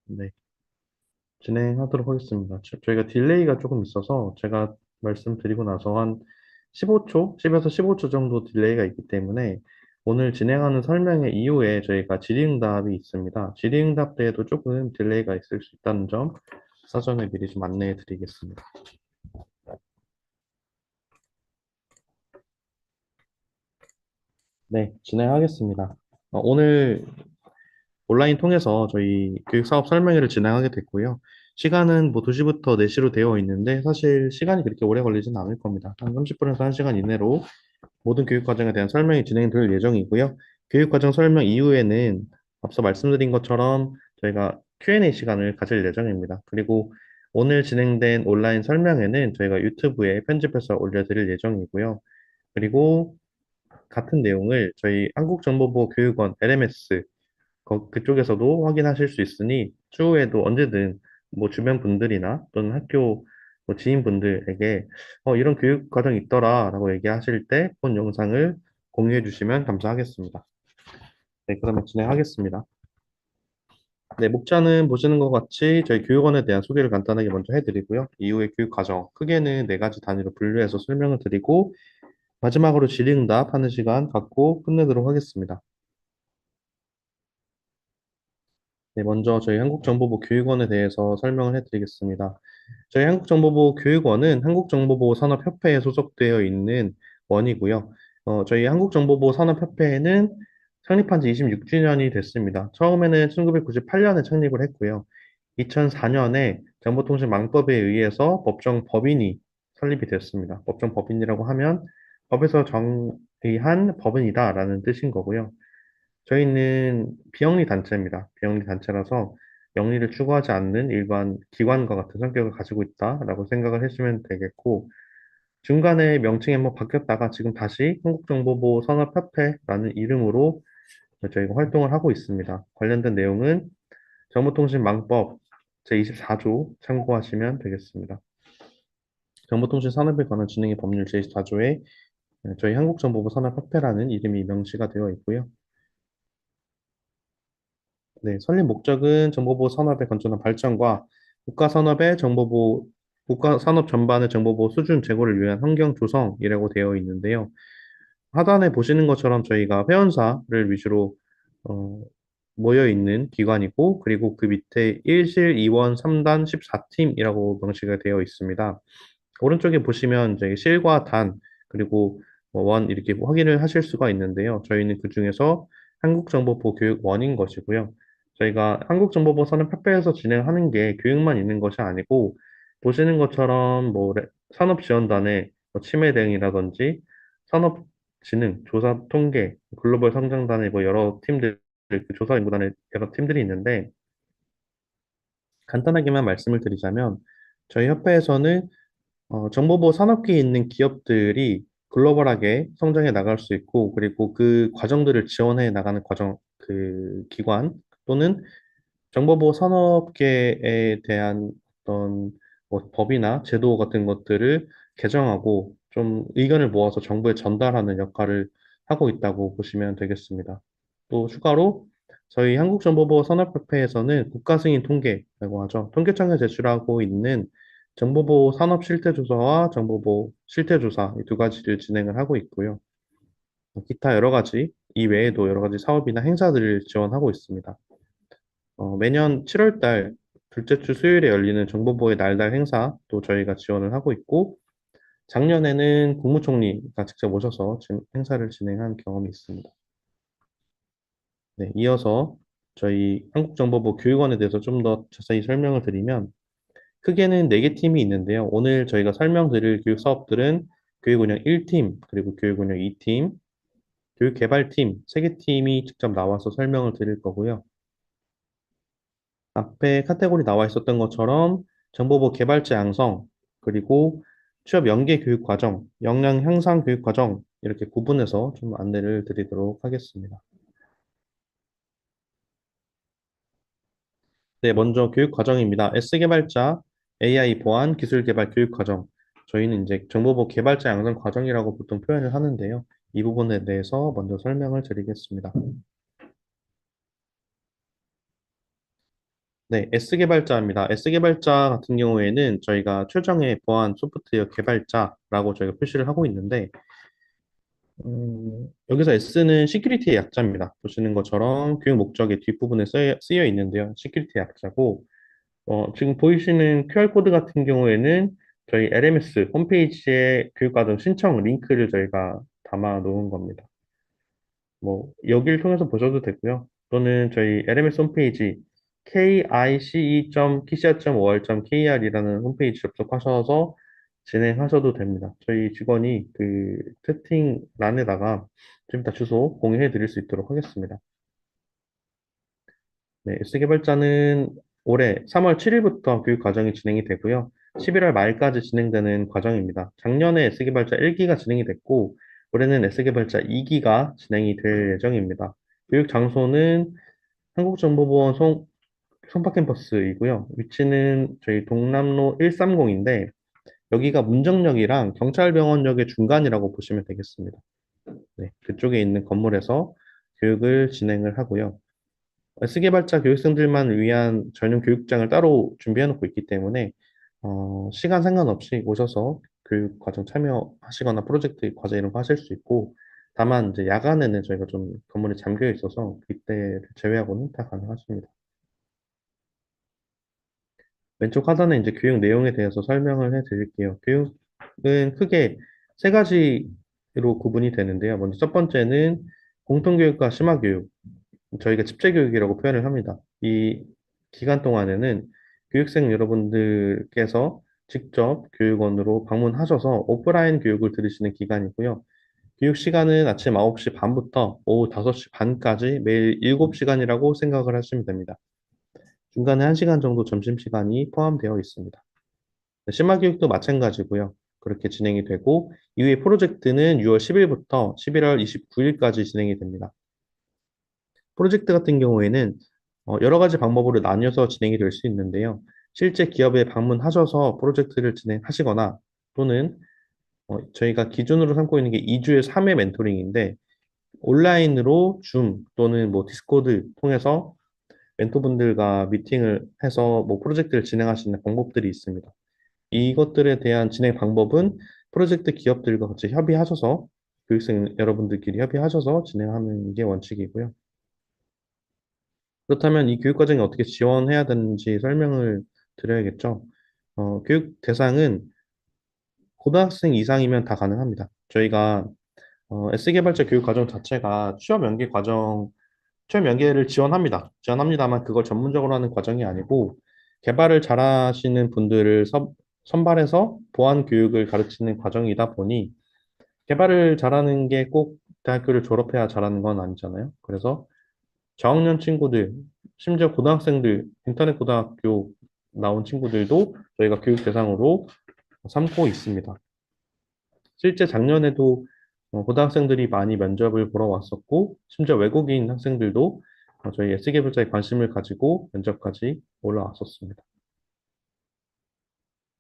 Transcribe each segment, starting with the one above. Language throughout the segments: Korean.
네, 진행하도록 하겠습니다. 저희가 딜레이가 조금 있어서 제가 말씀드리고 나서 한 15초, 10에서 15초 정도 딜레이가 있기 때문에 오늘 진행하는 설명의 이후에 저희가 질의응답이 있습니다. 질의응답 때에도 조금 딜레이가 있을 수 있다는 점 사전에 미리 좀 안내해 드리겠습니다. 네, 진행하겠습니다. 오늘 온라인 통해서 저희 교육사업 설명회를 진행하게 됐고요. 시간은 뭐 2시부터 4시로 되어 있는데 사실 시간이 그렇게 오래 걸리지는 않을 겁니다. 한 30분에서 1시간 이내로 모든 교육 과정에 대한 설명이 진행될 예정이고요. 교육 과정 설명 이후에는 앞서 말씀드린 것처럼 저희가 Q&A 시간을 가질 예정입니다. 그리고 오늘 진행된 온라인 설명회는 저희가 유튜브에 편집해서 올려드릴 예정이고요. 그리고 같은 내용을 저희 한국정보보호 교육원 LMS 그쪽에서도 확인하실 수 있으니 추후에도 언제든 뭐 주변 분들이나 또는 학교 뭐 지인분들에게 이런 교육 과정이 있더라라고 얘기하실 때 본 영상을 공유해 주시면 감사하겠습니다. 네, 그러면 진행하겠습니다. 네, 목차는 보시는 것 같이 저희 교육원에 대한 소개를 간단하게 먼저 해드리고요. 이후에 교육 과정, 크게는 4가지 단위로 분류해서 설명을 드리고 마지막으로 질의응답 하는 시간 갖고 끝내도록 하겠습니다. 네, 먼저 저희 한국정보부 교육원에 대해서 설명을 해드리겠습니다. 저희 한국정보부 교육원은 한국정보보호 산업협회에 소속되어 있는 원이고요. 저희 한국정보보호 산업협회는 창립한 지 26주년이 됐습니다. 처음에는 1998년에 창립을 했고요. 2004년에 정보통신망법에 의해서 법정 법인이 설립이 됐습니다. 법정 법인이라고 하면 법에서 정의한 법인이다라는 뜻인 거고요. 저희는 비영리 단체입니다. 비영리 단체라서 영리를 추구하지 않는 일반 기관과 같은 성격을 가지고 있다라고 생각을 해주시면 되겠고, 중간에 명칭이 한번 바뀌었다가 지금 다시 한국정보보호 산업협회라는 이름으로 저희가 활동을 하고 있습니다. 관련된 내용은 정보통신망법 제24조 참고하시면 되겠습니다. 정보통신 산업에 관한 진행의 법률 제24조에 저희 한국정보보 산업협회라는 이름이 명시가 되어 있고요. 네, 설립 목적은 정보보호 산업의 건전한 발전과 국가 산업 전반의 정보보호 수준 제고를 위한 환경 조성이라고 되어 있는데요. 하단에 보시는 것처럼 저희가 회원사를 위주로 어, 모여 있는 기관이고, 그리고 그 밑에 1실, 2원, 3단, 14팀이라고 명시가 되어 있습니다. 오른쪽에 보시면 저희 실과 단, 그리고 원 이렇게 확인을 하실 수가 있는데요. 저희는 그 중에서 한국정보보 교육원인 것이고요. 저희가 한국정보보 산업협회에서 진행하는 게 교육만 있는 것이 아니고, 보시는 것처럼 뭐 산업지원단의 뭐 치매 대응이라든지 산업진흥, 조사 통계, 글로벌 성장단의 뭐 여러 팀들, 그 조사 연구단의 여러 팀들이 있는데, 간단하게만 말씀을 드리자면 저희 협회에서는 정보보호 산업계에 있는 기업들이 글로벌하게 성장해 나갈 수 있고, 그리고 그 과정들을 지원해 나가는 그 기관 또는 정보보호 산업계에 대한 어떤 뭐 법이나 제도 같은 것들을 개정하고 좀 의견을 모아서 정부에 전달하는 역할을 하고 있다고 보시면 되겠습니다. 또 추가로 저희 한국정보보호 산업협회에서는 국가 승인 통계라고 하죠. 통계청에 제출하고 있는 정보보호 산업 실태조사와 정보보호 실태조사 이 2가지를 진행을 하고 있고요. 기타 여러 가지 이외에도 여러 가지 사업이나 행사들을 지원하고 있습니다. 매년 7월 달 둘째 주 수요일에 열리는 정보보호의 날달 행사도 저희가 지원을 하고 있고, 작년에는 국무총리가 직접 오셔서 행사를 진행한 경험이 있습니다. 네, 이어서 저희 한국정보부 교육원에 대해서 좀 더 자세히 설명을 드리면, 크게는 4개 팀이 있는데요. 오늘 저희가 설명드릴 교육 사업들은 교육운영 1팀, 그리고 교육운영 2팀, 교육개발팀 3개 팀이 직접 나와서 설명을 드릴 거고요. 앞에 카테고리 나와 있었던 것처럼 정보보 개발자 양성, 그리고 취업 연계 교육 과정, 역량 향상 교육 과정 이렇게 구분해서 좀 안내를 드리도록 하겠습니다. 네, 먼저 교육 과정입니다. S개발자, AI 보안, 기술 개발 교육 과정. 저희는 이제 정보보 개발자 양성 과정이라고 보통 표현을 하는데요. 이 부분에 대해서 먼저 설명을 드리겠습니다. 네, S개발자입니다. S개발자 같은 경우에는 저희가 최정의 보안 소프트웨어 개발자라고 저희가 표시를 하고 있는데, 여기서 S는 시큐리티의 약자입니다. 보시는 것처럼 교육 목적의 뒷부분에 쓰여 있는데요. 시큐리티 약자고, 지금 보이시는 QR코드 같은 경우에는 저희 LMS 홈페이지에 교육과정 신청 링크를 저희가 담아 놓은 겁니다. 뭐, 여기를 통해서 보셔도 되고요. 또는 저희 LMS 홈페이지 kice.kicia.ol.kr이라는 홈페이지 접속하셔서 진행하셔도 됩니다. 저희 직원이 그 채팅란에다가 좀 이따 주소 공유해 드릴 수 있도록 하겠습니다. 네, S개발자는 올해 3월 7일부터 교육 과정이 진행이 되고요. 11월 말까지 진행되는 과정입니다. 작년에 S개발자 1기가 진행이 됐고, 올해는 S개발자 2기가 진행이 될 예정입니다. 교육 장소는 한국정보보안 송파 캠퍼스이고요. 위치는 저희 동남로 130인데, 여기가 문정역이랑 경찰병원역의 중간이라고 보시면 되겠습니다. 네, 그쪽에 있는 건물에서 교육을 진행을 하고요. S개발자 교육생들만 위한 전용 교육장을 따로 준비해 놓고 있기 때문에 시간 상관없이 오셔서 교육 과정 참여하시거나 프로젝트 과제 이런 거 하실 수 있고 다만 이제 야간에는 저희가 좀 건물이 잠겨 있어서 그때를 제외하고는 다 가능하십니다. 왼쪽 하단에 이제 교육 내용에 대해서 설명을 해 드릴게요. 교육은 크게 세 가지로 구분이 되는데요. 먼저 첫 번째는 공통교육과 심화교육. 저희가 집체교육이라고 표현을 합니다. 이 기간 동안에는 교육생 여러분들께서 직접 교육원으로 방문하셔서 오프라인 교육을 들으시는 기간이고요. 교육 시간은 아침 9시 반부터 오후 5시 반까지 매일 7시간이라고 생각을 하시면 됩니다. 중간에 1시간 정도 점심시간이 포함되어 있습니다. 심화교육도 마찬가지고요. 그렇게 진행이 되고, 이후에 프로젝트는 6월 10일부터 11월 29일까지 진행이 됩니다. 프로젝트 같은 경우에는 여러 가지 방법으로 나뉘어서 진행이 될 수 있는데요. 실제 기업에 방문하셔서 프로젝트를 진행하시거나 또는 저희가 기준으로 삼고 있는 게 2주에 3회 멘토링인데 온라인으로 줌 또는 뭐 디스코드 통해서 멘토분들과 미팅을 해서 뭐 프로젝트를 진행하시는 방법들이 있습니다. 이것들에 대한 진행 방법은 프로젝트 기업들과 같이 협의하셔서 교육생 여러분들끼리 협의하셔서 진행하는 게 원칙이고요. 그렇다면 이 교육 과정에 어떻게 지원해야 되는지 설명을 드려야겠죠. 교육 대상은 고등학생 이상이면 다 가능합니다. 저희가 S개발자 교육 과정 자체가 취업 연계를 지원합니다. 지원합니다만 그걸 전문적으로 하는 과정이 아니고 개발을 잘하시는 분들을 선발해서 보안 교육을 가르치는 과정이다 보니 개발을 잘하는 게 꼭 대학교를 졸업해야 잘하는 건 아니잖아요. 그래서 저학년 친구들, 심지어 고등학생들, 인터넷 고등학교 나온 친구들도 저희가 교육 대상으로 삼고 있습니다. 실제 작년에도 고등학생들이 많이 면접을 보러 왔었고, 심지어 외국인 학생들도 저희 S개발자에 관심을 가지고 면접까지 올라왔었습니다.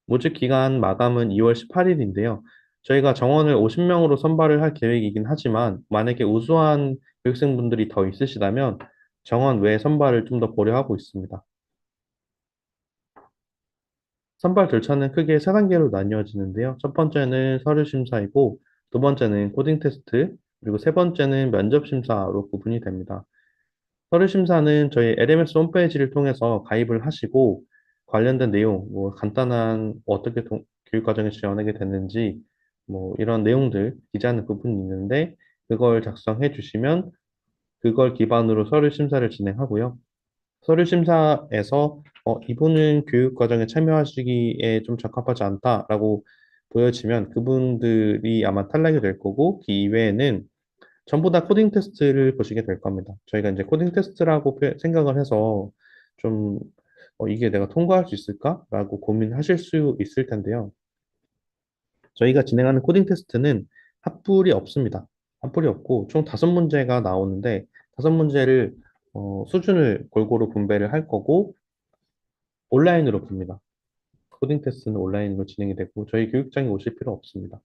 모집 기간 마감은 2월 18일인데요. 저희가 정원을 50명으로 선발을 할 계획이긴 하지만, 만약에 우수한 교육생분들이 더 있으시다면, 정원 외 선발을 좀 더 고려하고 있습니다. 선발 절차는 크게 세 단계로 나뉘어지는데요. 첫 번째는 서류 심사이고, 두 번째는 코딩 테스트, 그리고 세 번째는 면접 심사로 구분이 됩니다. 서류 심사는 저희 LMS 홈페이지를 통해서 가입을 하시고, 관련된 내용, 뭐 간단한 어떻게 교육 과정에 지원하게 됐는지, 뭐 이런 내용들 기재하는 부분이 있는데, 그걸 작성해 주시면 그걸 기반으로 서류 심사를 진행하고요. 서류 심사에서 이분은 교육 과정에 참여하시기에 좀 적합하지 않다라고 보여지면 그분들이 아마 탈락이 될 거고 그 이외에는 전부 다 코딩 테스트를 보시게 될 겁니다. 저희가 이제 코딩 테스트라고 생각을 해서 좀 이게 내가 통과할 수 있을까라고 고민하실 수 있을 텐데요. 저희가 진행하는 코딩 테스트는 합불이 없습니다. 합불이 없고 총 5문제가 나오는데 5문제를 수준을 골고루 분배를 할 거고 온라인으로 봅니다. 코딩 테스트는 온라인으로 진행이 되고 저희 교육장에 오실 필요 없습니다.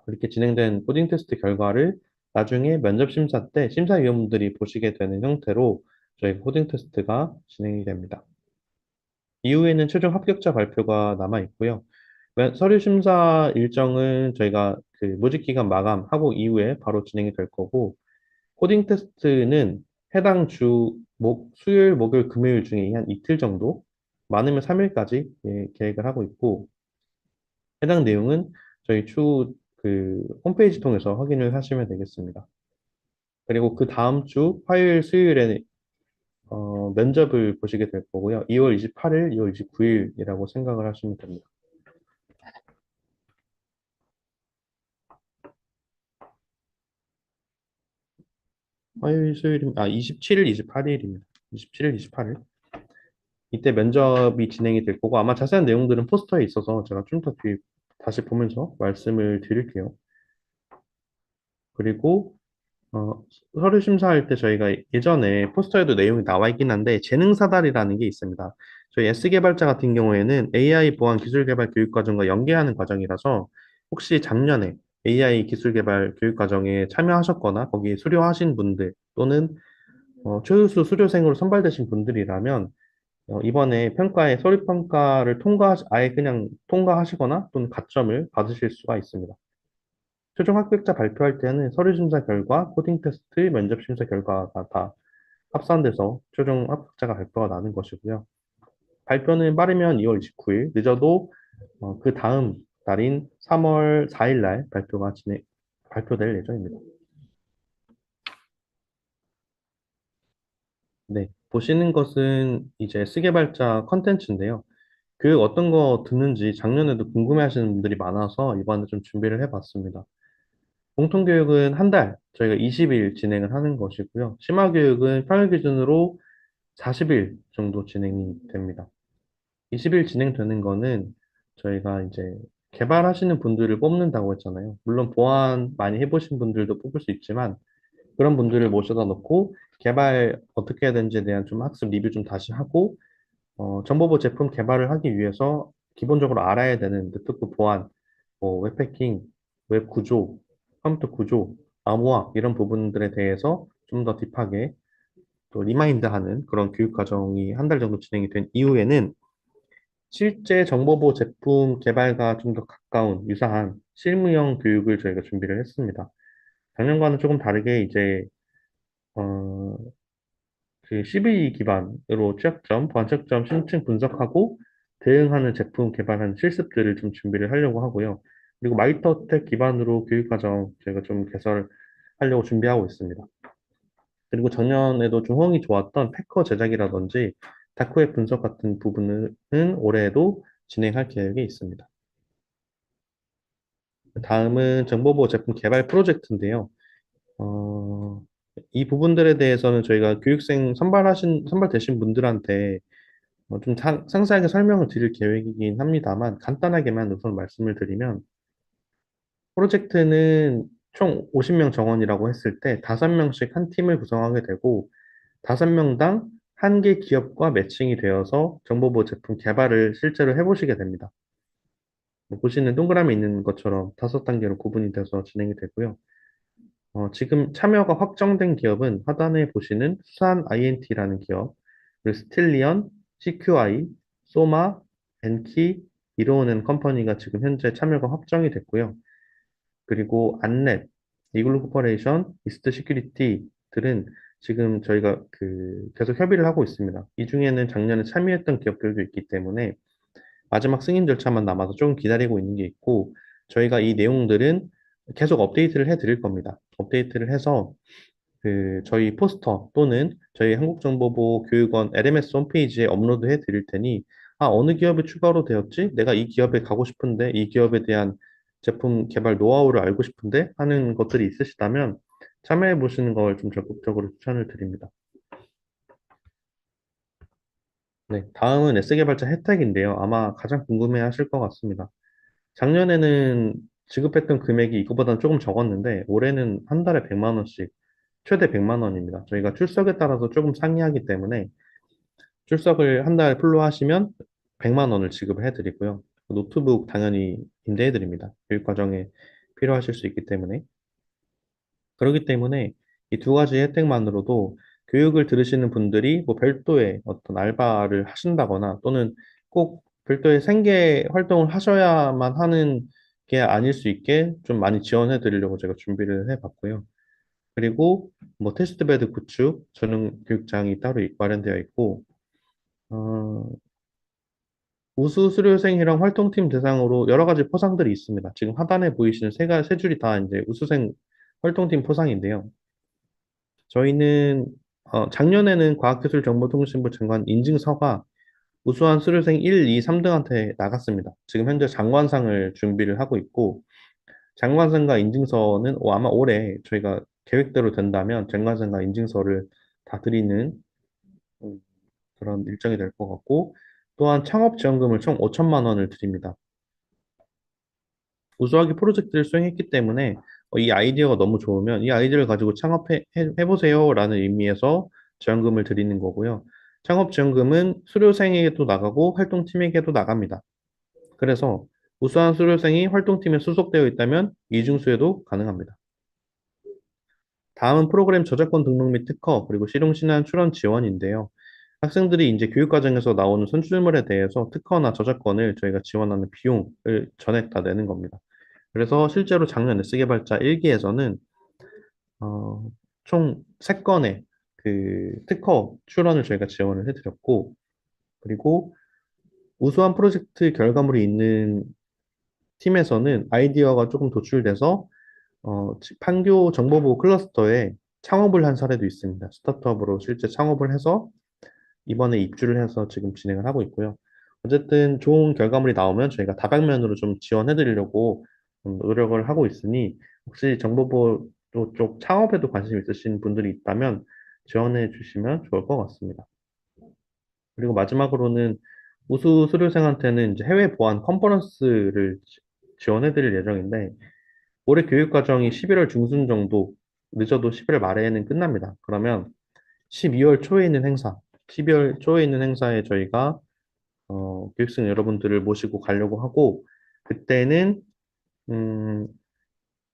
그렇게 진행된 코딩 테스트 결과를 나중에 면접 심사 때 심사위원분들이 보시게 되는 형태로 저희 코딩 테스트가 진행이 됩니다. 이후에는 최종 합격자 발표가 남아 있고요. 서류 심사 일정은 저희가 그 모집 기간 마감하고 이후에 바로 진행이 될 거고, 코딩 테스트는 해당 주, 수요일, 목요일, 금요일 중에 한 이틀 정도, 많으면 3일까지 계획을 하고 있고, 해당 내용은 저희 추후 그 홈페이지 통해서 확인을 하시면 되겠습니다. 그리고 그 다음 주 화요일, 수요일에 면접을 보시게 될 거고요. 2월 28일, 2월 29일이라고 생각을 하시면 됩니다. 화요일, 수요일, 27일, 28일입니다. 27일, 28일. 이때 면접이 진행이 될 거고, 아마 자세한 내용들은 포스터에 있어서 제가 좀 더 뒤에 다시 보면서 말씀을 드릴게요. 그리고 어, 서류 심사할 때 저희가 예전에 포스터에도 내용이 나와 있긴 한데 재능사다리라는 게 있습니다. 저희 S개발자 같은 경우에는 AI 보안 기술 개발 교육 과정과 연계하는 과정이라서 혹시 작년에 AI 기술 개발 교육 과정에 참여하셨거나 거기에 수료하신 분들 또는 최우수 수료생으로 선발되신 분들이라면 이번에 평가에 서류 평가를 아예 그냥 통과하시거나 또는 가점을 받으실 수가 있습니다. 최종 합격자 발표할 때는 서류 심사 결과, 코딩 테스트, 면접 심사 결과가 다 합산돼서 최종 합격자가 발표가 나는 것이고요. 발표는 빠르면 2월 29일, 늦어도 그 다음 날인 3월 4일 날 발표될 예정입니다. 네, 보시는 것은 이제 스개발자 컨텐츠인데요. 교육 어떤 거 듣는지 작년에도 궁금해하시는 분들이 많아서 이번에 좀 준비를 해봤습니다. 공통교육은 한 달, 저희가 20일 진행을 하는 것이고요. 심화교육은 평일 기준으로 40일 정도 진행이 됩니다. 20일 진행되는 거는 저희가 이제 개발하시는 분들을 뽑는다고 했잖아요. 물론 보안 많이 해보신 분들도 뽑을 수 있지만 그런 분들을 모셔다 놓고 개발 어떻게 해야 되는지에 대한 좀 학습 리뷰 좀 다시 하고 정보보 제품 개발을 하기 위해서 기본적으로 알아야 되는 네트워크 보안, 뭐 웹해킹, 웹 구조, 컴퓨터 구조, 암호화 이런 부분들에 대해서 좀 더 딥하게 또 리마인드하는 그런 교육 과정이 한 달 정도 진행이 된 이후에는 실제 정보보 제품 개발과 좀 더 가까운 유사한 실무형 교육을 저희가 준비를 했습니다. 작년과는 조금 다르게 이제 어, 그 CVE 기반으로 취약점, 관측점 심층 분석하고 대응하는 제품 개발하는 실습들을 좀 준비를 하려고 하고요. 그리고 마이터텍 기반으로 교육과정 저희가 좀 개설하려고 준비하고 있습니다. 그리고 작년에도 좀 호응이 좋았던 패커 제작이라든지 다크웹 분석 같은 부분은 올해에도 진행할 계획이 있습니다. 다음은 정보보호 제품 개발 프로젝트인데요. 어, 이 부분들에 대해서는 저희가 선발되신 분들한테 좀 상세하게 설명을 드릴 계획이긴 합니다만, 간단하게만 우선 말씀을 드리면, 프로젝트는 총 50명 정원이라고 했을 때 5명씩 한 팀을 구성하게 되고, 5명당 한 개 기업과 매칭이 되어서 정보보호 제품 개발을 실제로 해보시게 됩니다. 보시는 동그라미 있는 것처럼 5단계로 구분이 돼서 진행이 되고요. 지금 참여가 확정된 기업은 하단에 보시는 수산 INT라는 기업, 그리고 스틸리언, CQI, 소마, 엔키, 이로우는 컴퍼니가 지금 현재 참여가 확정이 됐고요. 그리고 안랩, 이글루 코퍼레이션, 이스트 시큐리티들은 지금 저희가 계속 협의를 하고 있습니다. 이 중에는 작년에 참여했던 기업들도 있기 때문에 마지막 승인 절차만 남아서 조금 기다리고 있는 게 있고, 저희가 이 내용들은 계속 업데이트를 해 드릴 겁니다. 업데이트를 해서 저희 포스터 또는 저희 한국정보보 교육원 LMS 홈페이지에 업로드 해 드릴 테니, 어느 기업이 추가로 되었지? 내가 이 기업에 가고 싶은데, 이 기업에 대한 제품 개발 노하우를 알고 싶은데 하는 것들이 있으시다면 참여해 보시는 걸 좀 적극적으로 추천을 드립니다. 네, 다음은 S개발자 혜택인데요. 아마 가장 궁금해 하실 것 같습니다. 작년에는 지급했던 금액이 이거보다는 조금 적었는데, 올해는 한 달에 100만 원씩, 최대 100만 원입니다. 저희가 출석에 따라서 조금 상이하기 때문에, 출석을 한 달 풀로 하시면 100만 원을 지급을 해드리고요. 노트북 당연히 임대해드립니다. 교육과정에 필요하실 수 있기 때문에. 그렇기 때문에 이 두 가지 혜택만으로도 교육을 들으시는 분들이 뭐 별도의 어떤 알바를 하신다거나 또는 꼭 별도의 생계 활동을 하셔야만 하는 게 아닐 수 있게 좀 많이 지원해 드리려고 제가 준비를 해 봤고요. 그리고 뭐 테스트베드 구축 전용 교육장이 따로 마련되어 있고, 어, 우수 수료생이랑 활동팀 대상으로 여러 가지 포상들이 있습니다. 지금 하단에 보이시는 세 줄이 다 이제 우수생 활동팀 포상인데요. 저희는 작년에는 과학기술정보통신부 장관 인증서가 우수한 수료생 1, 2, 3등한테 나갔습니다. 지금 현재 장관상을 준비를 하고 있고, 장관상과 인증서는 아마 올해 저희가 계획대로 된다면 장관상과 인증서를 다 드리는 음, 그런 일정이 될 것 같고, 또한 창업지원금을 총 5천만 원을 드립니다. 우수하게 프로젝트를 수행했기 때문에 이 아이디어가 너무 좋으면 이 아이디어를 가지고 해보세요라는 의미에서 지원금을 드리는 거고요. 창업지원금은 수료생에게도 나가고 활동팀에게도 나갑니다. 그래서 우수한 수료생이 활동팀에 소속되어 있다면 이중수혜도 가능합니다. 다음은 프로그램 저작권 등록 및 특허, 그리고 실용신안 출원 지원인데요. 학생들이 이제 교육과정에서 나오는 선출물에 대해서 특허나 저작권을 저희가 지원하는 비용을 전액 다 내는 겁니다. 그래서 실제로 작년 S개발자 1기에서는 총 3건의 그 특허 출원을 저희가 지원을 해드렸고, 그리고 우수한 프로젝트 결과물이 있는 팀에서는 아이디어가 조금 도출돼서 판교 정보부 클러스터에 창업을 한 사례도 있습니다. 스타트업으로 실제 창업을 해서 이번에 입주를 해서 지금 진행을 하고 있고요. 어쨌든 좋은 결과물이 나오면 저희가 다방면으로 좀 지원해 드리려고 노력을 하고 있으니 혹시 정보보 쪽 창업에도 관심 있으신 분들이 있다면 지원해 주시면 좋을 것 같습니다. 그리고 마지막으로는 우수 수료생한테는 이제 해외 보안 컨퍼런스를 지원해 드릴 예정인데 올해 교육 과정이 11월 중순 정도 늦어도 11월 말에는 끝납니다. 그러면 12월 초에 있는 행사, 12월 초에 있는 행사에 저희가 교육생 여러분들을 모시고 가려고 하고, 그때는 음,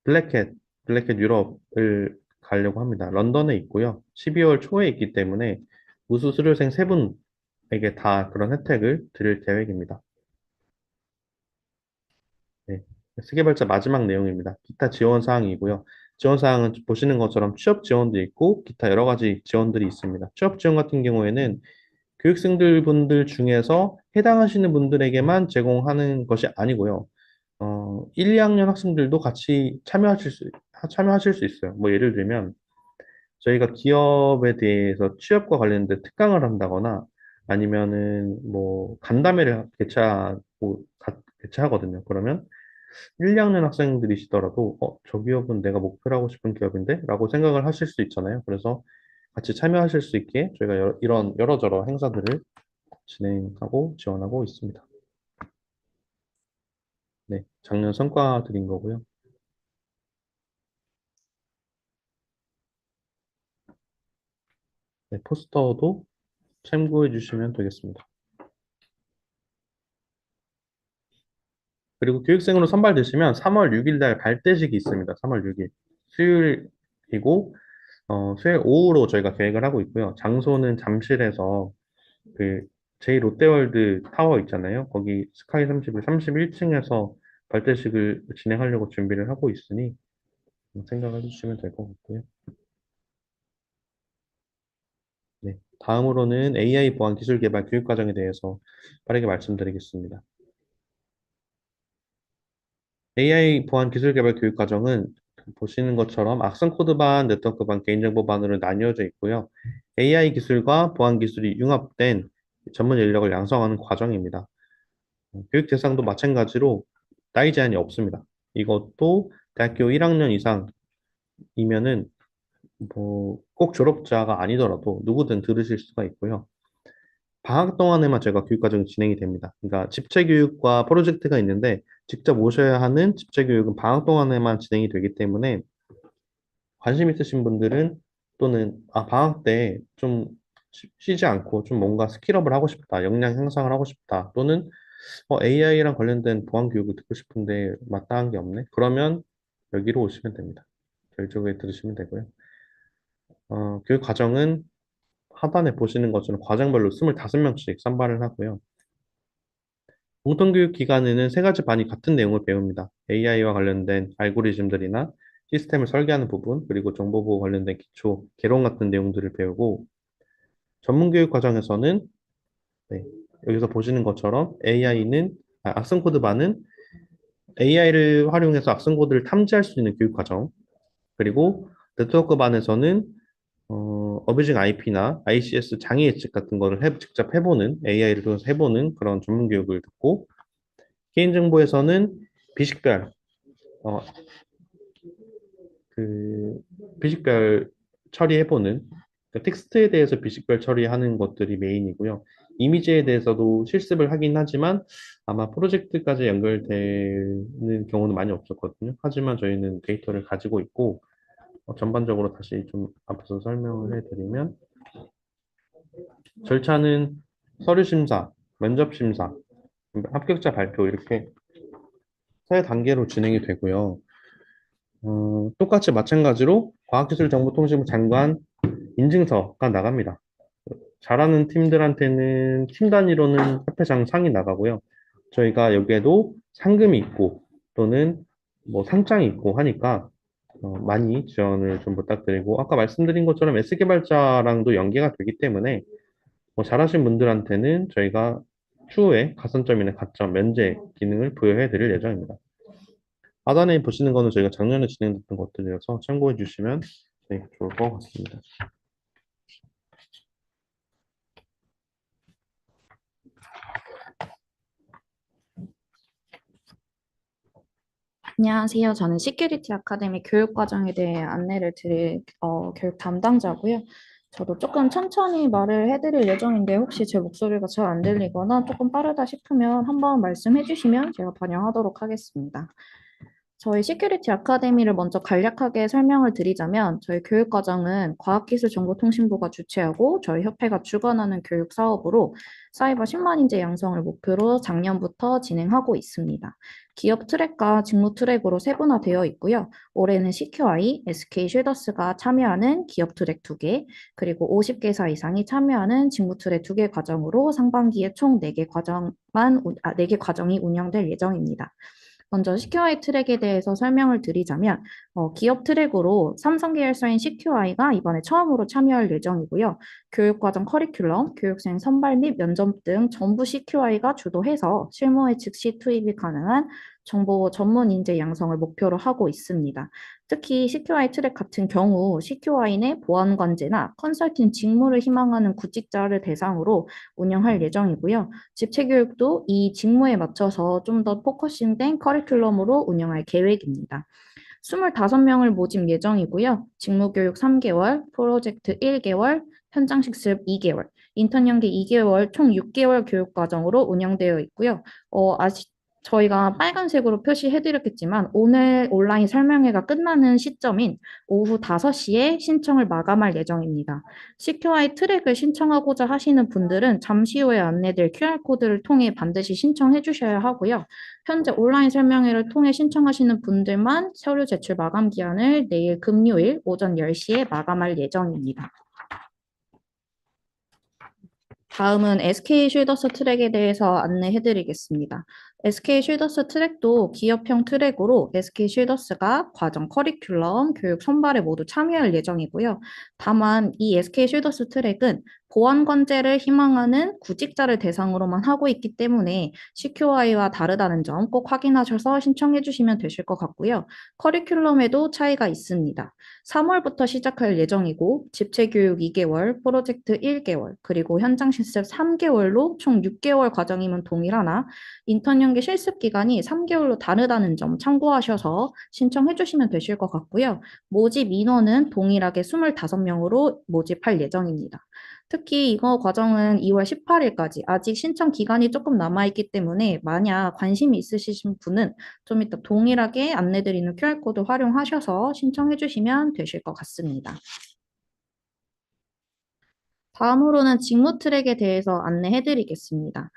블랙캣, 블랙캣 유럽을 가려고 합니다. 런던에 있고요. 12월 초에 있기 때문에 우수 수료생 세 분에게 다 그런 혜택을 드릴 계획입니다. 네. 스개발자 마지막 내용입니다. 기타 지원 사항이고요. 지원 사항은 보시는 것처럼 취업 지원도 있고 기타 여러 가지 지원들이 있습니다. 취업 지원 같은 경우에는 교육생들 분들 중에서 해당하시는 분들에게만 제공하는 것이 아니고요. 1, 2학년 학생들도 같이 참여하실 수 있어요. 뭐 예를 들면 저희가 기업에 대해서 취업과 관련된 특강을 한다거나 아니면은 뭐 간담회를 개최하거든요. 그러면 1, 2학년 학생들이시더라도 저 기업은 내가 목표로 하고 싶은 기업인데? 라고 생각을 하실 수 있잖아요. 그래서 같이 참여하실 수 있게 저희가 이런 여러저러 행사들을 진행하고 지원하고 있습니다. 네, 작년 성과 드린 거고요. 네, 포스터도 참고해 주시면 되겠습니다. 그리고 교육생으로 선발되시면 3월 6일 날 발대식이 있습니다. 3월 6일. 수요일이고, 수요일 오후로 저희가 계획을 하고 있고요. 장소는 잠실에서 그 제2롯데월드 타워 있잖아요. 거기 스카이 31, 31층에서 발대식을 진행하려고 준비를 하고 있으니 생각해 주시면 될 것 같고요. 네. 다음으로는 AI 보안 기술 개발 교육 과정에 대해서 빠르게 말씀드리겠습니다. AI 보안 기술 개발 교육 과정은 보시는 것처럼 악성 코드반, 네트워크반, 개인정보반으로 나뉘어져 있고요. AI 기술과 보안 기술이 융합된 전문 인력을 양성하는 과정입니다. 교육 대상도 마찬가지로 나이 제한이 없습니다. 이것도 대학교 1학년 이상이면은 뭐 꼭 졸업자가 아니더라도 누구든 들으실 수가 있고요. 방학 동안에만 저희가 교육 과정이 진행이 됩니다. 그러니까 집체 교육과 프로젝트가 있는데 직접 오셔야 하는 집체 교육은 방학 동안에만 진행이 되기 때문에 관심 있으신 분들은 또는 방학 때 좀 쉬지 않고 좀 뭔가 스킬업을 하고 싶다, 역량 향상을 하고 싶다, 또는 AI랑 관련된 보안 교육을 듣고 싶은데 마땅한 게 없네. 그러면 여기로 오시면 됩니다. 저희 쪽에 들으시면 되고요. 교육 과정은 하단에 보시는 것처럼 과정별로 25명씩 선발을 하고요. 공통교육 기간에는 세 가지 반이 같은 내용을 배웁니다. AI와 관련된 알고리즘들이나 시스템을 설계하는 부분, 그리고 정보보호 관련된 기초, 개론 같은 내용들을 배우고, 전문교육 과정에서는 네, 여기서 보시는 것처럼 악성 코드 반은 AI를 활용해서 악성 코드를 탐지할 수 있는 교육 과정, 그리고 네트워크 반에서는 어뷰징 IP나 ICS 장애 예측 같은 거를 직접 해보는 AI를 통해서 해보는 그런 전문 교육을 듣고, 개인정보에서는 비식별 어, 그 비식별 처리해보는 텍스트에 대해서 비식별 처리하는 것들이 메인이고요. 이미지에 대해서도 실습을 하긴 하지만 아마 프로젝트까지 연결되는 경우는 많이 없었거든요. 하지만 저희는 데이터를 가지고 있고 전반적으로 다시 좀 앞서서 설명을 해드리면 절차는 서류 심사, 면접 심사, 합격자 발표 이렇게 세 단계로 진행이 되고요. 똑같이 마찬가지로 과학기술정보통신부 장관 인증서가 나갑니다. 잘하는 팀들한테는 팀 단위로는 협회장 상이 나가고요. 저희가 여기에도 상금이 있고 또는 뭐 상장이 있고 하니까 많이 지원을 좀 부탁드리고 아까 말씀드린 것처럼 S개발자랑도 연계가 되기 때문에 뭐 잘하신 분들한테는 저희가 추후에 가산점이나 가점, 면제 기능을 부여해 드릴 예정입니다. 하단에 보시는 거는 저희가 작년에 진행됐던 것들이어서 참고해 주시면 네, 좋을 것 같습니다. 안녕하세요. 저는 시큐리티 아카데미 교육 과정에 대해 안내를 드릴 교육 담당자고요. 저도 조금 천천히 말을 해드릴 예정인데 혹시 제 목소리가 잘 안 들리거나 조금 빠르다 싶으면 한번 말씀해 주시면 제가 반영하도록 하겠습니다. 저희 시큐리티 아카데미를 먼저 간략하게 설명을 드리자면 저희 교육과정은 과학기술정보통신부가 주최하고 저희 협회가 주관하는 교육 사업으로 사이버 10만 인재 양성을 목표로 작년부터 진행하고 있습니다. 기업 트랙과 직무 트랙으로 세분화되어 있고요. 올해는 CQI, SK 쉴더스가 참여하는 기업 트랙 2개, 그리고 50개사 이상이 참여하는 직무 트랙 2개 과정으로 상반기에 총 4개 과정이 운영될 예정입니다. 먼저 CQI 트랙에 대해서 설명을 드리자면 기업 트랙으로 삼성 계열사인 CQI가 이번에 처음으로 참여할 예정이고요. 교육과정 커리큘럼, 교육생 선발 및 면접 등 전부 CQI가 주도해서 실무에 즉시 투입이 가능한 정보 전문 인재 양성을 목표로 하고 있습니다. 특히 CQI 트랙 같은 경우 CQI 내 보안관제나 컨설팅 직무를 희망하는 구직자를 대상으로 운영할 예정이고요. 집체교육도 이 직무에 맞춰서 좀 더 포커싱된 커리큘럼으로 운영할 계획입니다. 25명을 모집 예정이고요. 직무교육 3개월, 프로젝트 1개월, 현장 실습 2개월, 인턴 연계 2개월, 총 6개월 교육 과정으로 운영되어 있고요. 저희가 빨간색으로 표시해드렸겠지만 오늘 온라인 설명회가 끝나는 시점인 오후 5시에 신청을 마감할 예정입니다. CQI 트랙을 신청하고자 하시는 분들은 잠시 후에 안내될 QR코드를 통해 반드시 신청해 주셔야 하고요. 현재 온라인 설명회를 통해 신청하시는 분들만 서류 제출 마감 기한을 내일 금요일 오전 10시에 마감할 예정입니다. 다음은 SK 쉴더스 트랙에 대해서 안내해 드리겠습니다. SK 쉴더스 트랙도 기업형 트랙으로 SK 쉴더스가 과정 커리큘럼, 교육 선발에 모두 참여할 예정이고요. 다만 이 SK 쉴더스 트랙은 보안관제를 희망하는 구직자를 대상으로만 하고 있기 때문에 CQI와 다르다는 점 꼭 확인하셔서 신청해 주시면 되실 것 같고요. 커리큘럼에도 차이가 있습니다. 3월부터 시작할 예정이고 집체교육 2개월, 프로젝트 1개월, 그리고 현장 실습 3개월로 총 6개월 과정이면 동일하나 인턴 연계 실습 기간이 3개월로 다르다는 점 참고하셔서 신청해 주시면 되실 것 같고요. 모집 인원은 동일하게 25명으로 모집할 예정입니다. 특히 이거 과정은 2월 18일까지 아직 신청 기간이 조금 남아있기 때문에 만약 관심이 있으신 분은 좀 이따 동일하게 안내드리는 QR코드 활용하셔서 신청해 주시면 되실 것 같습니다. 다음으로는 직무 트랙에 대해서 안내해 드리겠습니다.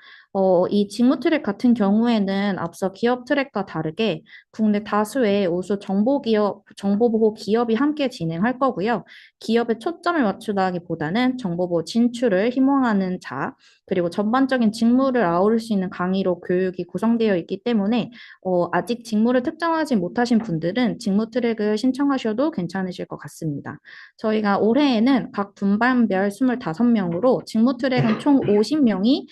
이 직무 트랙 같은 경우에는 앞서 기업 트랙과 다르게 국내 다수의 우수 정보보호 기업이 함께 진행할 거고요. 기업에 초점을 맞추다기보다는 정보보호 진출을 희망하는 자, 그리고 전반적인 직무를 아우를 수 있는 강의로 교육이 구성되어 있기 때문에 아직 직무를 특정하지 못하신 분들은 직무 트랙을 신청하셔도 괜찮으실 것 같습니다. 저희가 올해에는 각 분반별 25명으로 직무 트랙은 총 50명이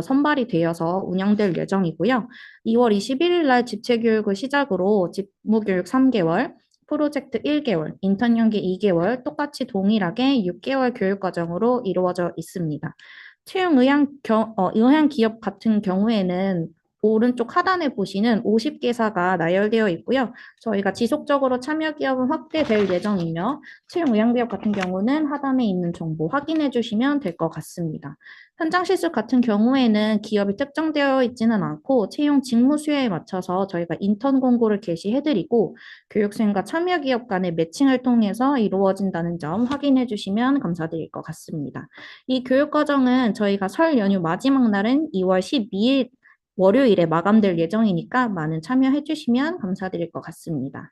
선발이 되어서 운영될 예정이고요. 2월 21일 날 집체 교육을 시작으로 직무 교육 3개월, 프로젝트 1개월, 인턴 연기 2개월, 똑같이 동일하게 6개월 교육 과정으로 이루어져 있습니다. 채용 의향 기업 같은 경우에는 오른쪽 하단에 보시는 50개사가 나열되어 있고요. 저희가 지속적으로 참여 기업은 확대될 예정이며 채용 의향 기업 같은 경우는 하단에 있는 정보 확인해 주시면 될 것 같습니다. 현장 실습 같은 경우에는 기업이 특정되어 있지는 않고 채용 직무 수요에 맞춰서 저희가 인턴 공고를 게시해드리고 교육생과 참여 기업 간의 매칭을 통해서 이루어진다는 점 확인해 주시면 감사드릴 것 같습니다. 이 교육 과정은 저희가 설 연휴 마지막 날은 2월 12일 월요일에 마감될 예정이니까 많은 참여해 주시면 감사드릴 것 같습니다.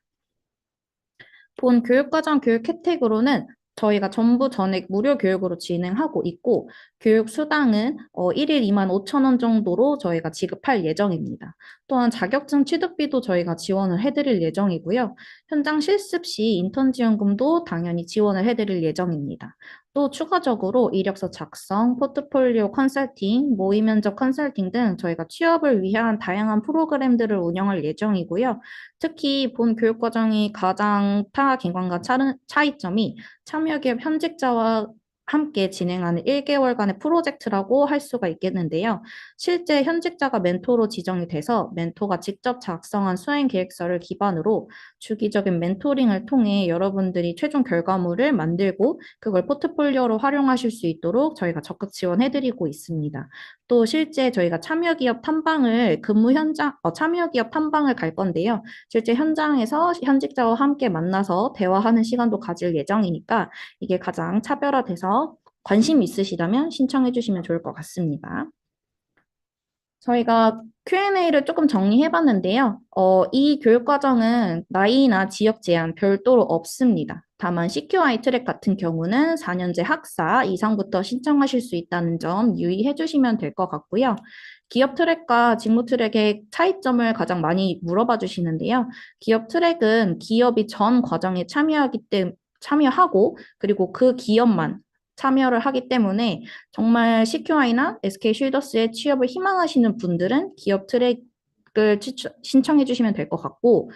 본 교육과정 교육 혜택으로는 저희가 전부 전액 무료 교육으로 진행하고 있고 교육 수당은 1일 2만 5천 원 정도로 저희가 지급할 예정입니다. 또한 자격증 취득비도 저희가 지원을 해드릴 예정이고요. 현장 실습 시 인턴 지원금도 당연히 지원을 해드릴 예정입니다. 또 추가적으로 이력서 작성, 포트폴리오 컨설팅, 모의 면접 컨설팅 등 저희가 취업을 위한 다양한 프로그램들을 운영할 예정이고요. 특히 본 교육과정이 가장 타 기관과 차이점이 참여기업 현직자와 함께 진행하는 1개월간의 프로젝트라고 할 수가 있겠는데요. 실제 현직자가 멘토로 지정이 돼서 멘토가 직접 작성한 수행 계획서를 기반으로 주기적인 멘토링을 통해 여러분들이 최종 결과물을 만들고 그걸 포트폴리오로 활용하실 수 있도록 저희가 적극 지원해드리고 있습니다. 또 실제 저희가 참여기업 탐방을 참여기업 탐방을 갈 건데요. 실제 현장에서 현직자와 함께 만나서 대화하는 시간도 가질 예정이니까 이게 가장 차별화돼서 관심 있으시다면 신청해 주시면 좋을 것 같습니다. 저희가 Q&A를 조금 정리해 봤는데요. 이 교육 과정은 나이나 지역 제한 별도로 없습니다. 다만 CQI 트랙 같은 경우는 4년제 학사 이상부터 신청하실 수 있다는 점 유의해 주시면 될 것 같고요. 기업 트랙과 직무 트랙의 차이점을 가장 많이 물어봐 주시는데요. 기업 트랙은 기업이 전 과정에 참여하고 그리고 그 기업만 참여를 하기 때문에 정말 CQI나 SK 쉴더스의 취업을 희망하시는 분들은 기업 트랙을 신청해 주시면 될 것 같고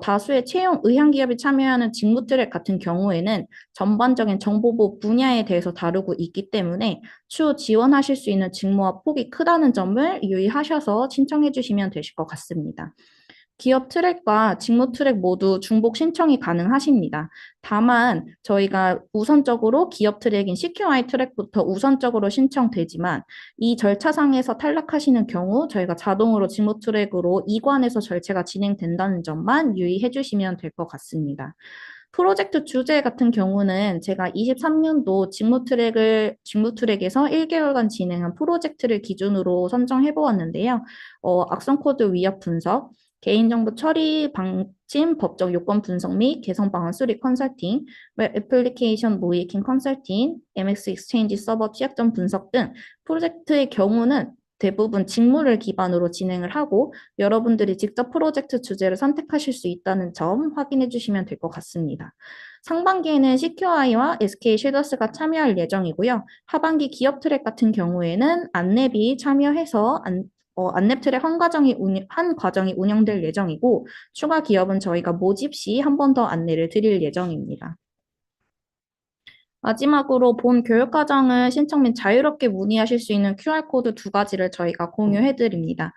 다수의 채용 의향 기업이 참여하는 직무 트랙 같은 경우에는 전반적인 정보보호 분야에 대해서 다루고 있기 때문에 추후 지원하실 수 있는 직무와 폭이 크다는 점을 유의하셔서 신청해 주시면 되실 것 같습니다. 기업 트랙과 직무 트랙 모두 중복 신청이 가능하십니다. 다만 저희가 우선적으로 기업 트랙인 CQI 트랙부터 우선적으로 신청되지만 이 절차상에서 탈락하시는 경우 저희가 자동으로 직무 트랙으로 이관해서 절차가 진행된다는 점만 유의해 주시면 될 것 같습니다. 프로젝트 주제 같은 경우는 제가 23년도 직무 트랙에서 1개월간 진행한 프로젝트를 기준으로 선정해 보았는데요. 악성 코드 위협 분석, 개인정보 처리 방침 법적 요건 분석 및 개선 방안 수립 컨설팅, 웹 애플리케이션 모이킹 컨설팅, MX 익스체인지 서버 취약점 분석 등 프로젝트의 경우는 대부분 직무를 기반으로 진행을 하고 여러분들이 직접 프로젝트 주제를 선택하실 수 있다는 점 확인해 주시면 될 것 같습니다. 상반기에는 CQI와 SK 쉴더스가 참여할 예정이고요. 하반기 기업 트랙 같은 경우에는 안랩이 참여해서 안랩 트랙 한 과정이 운영될 예정이고 추가 기업은 저희가 모집 시 한 번 더 안내를 드릴 예정입니다. 마지막으로 본 교육과정을 신청 및 자유롭게 문의하실 수 있는 QR코드 두 가지를 저희가 공유해 드립니다.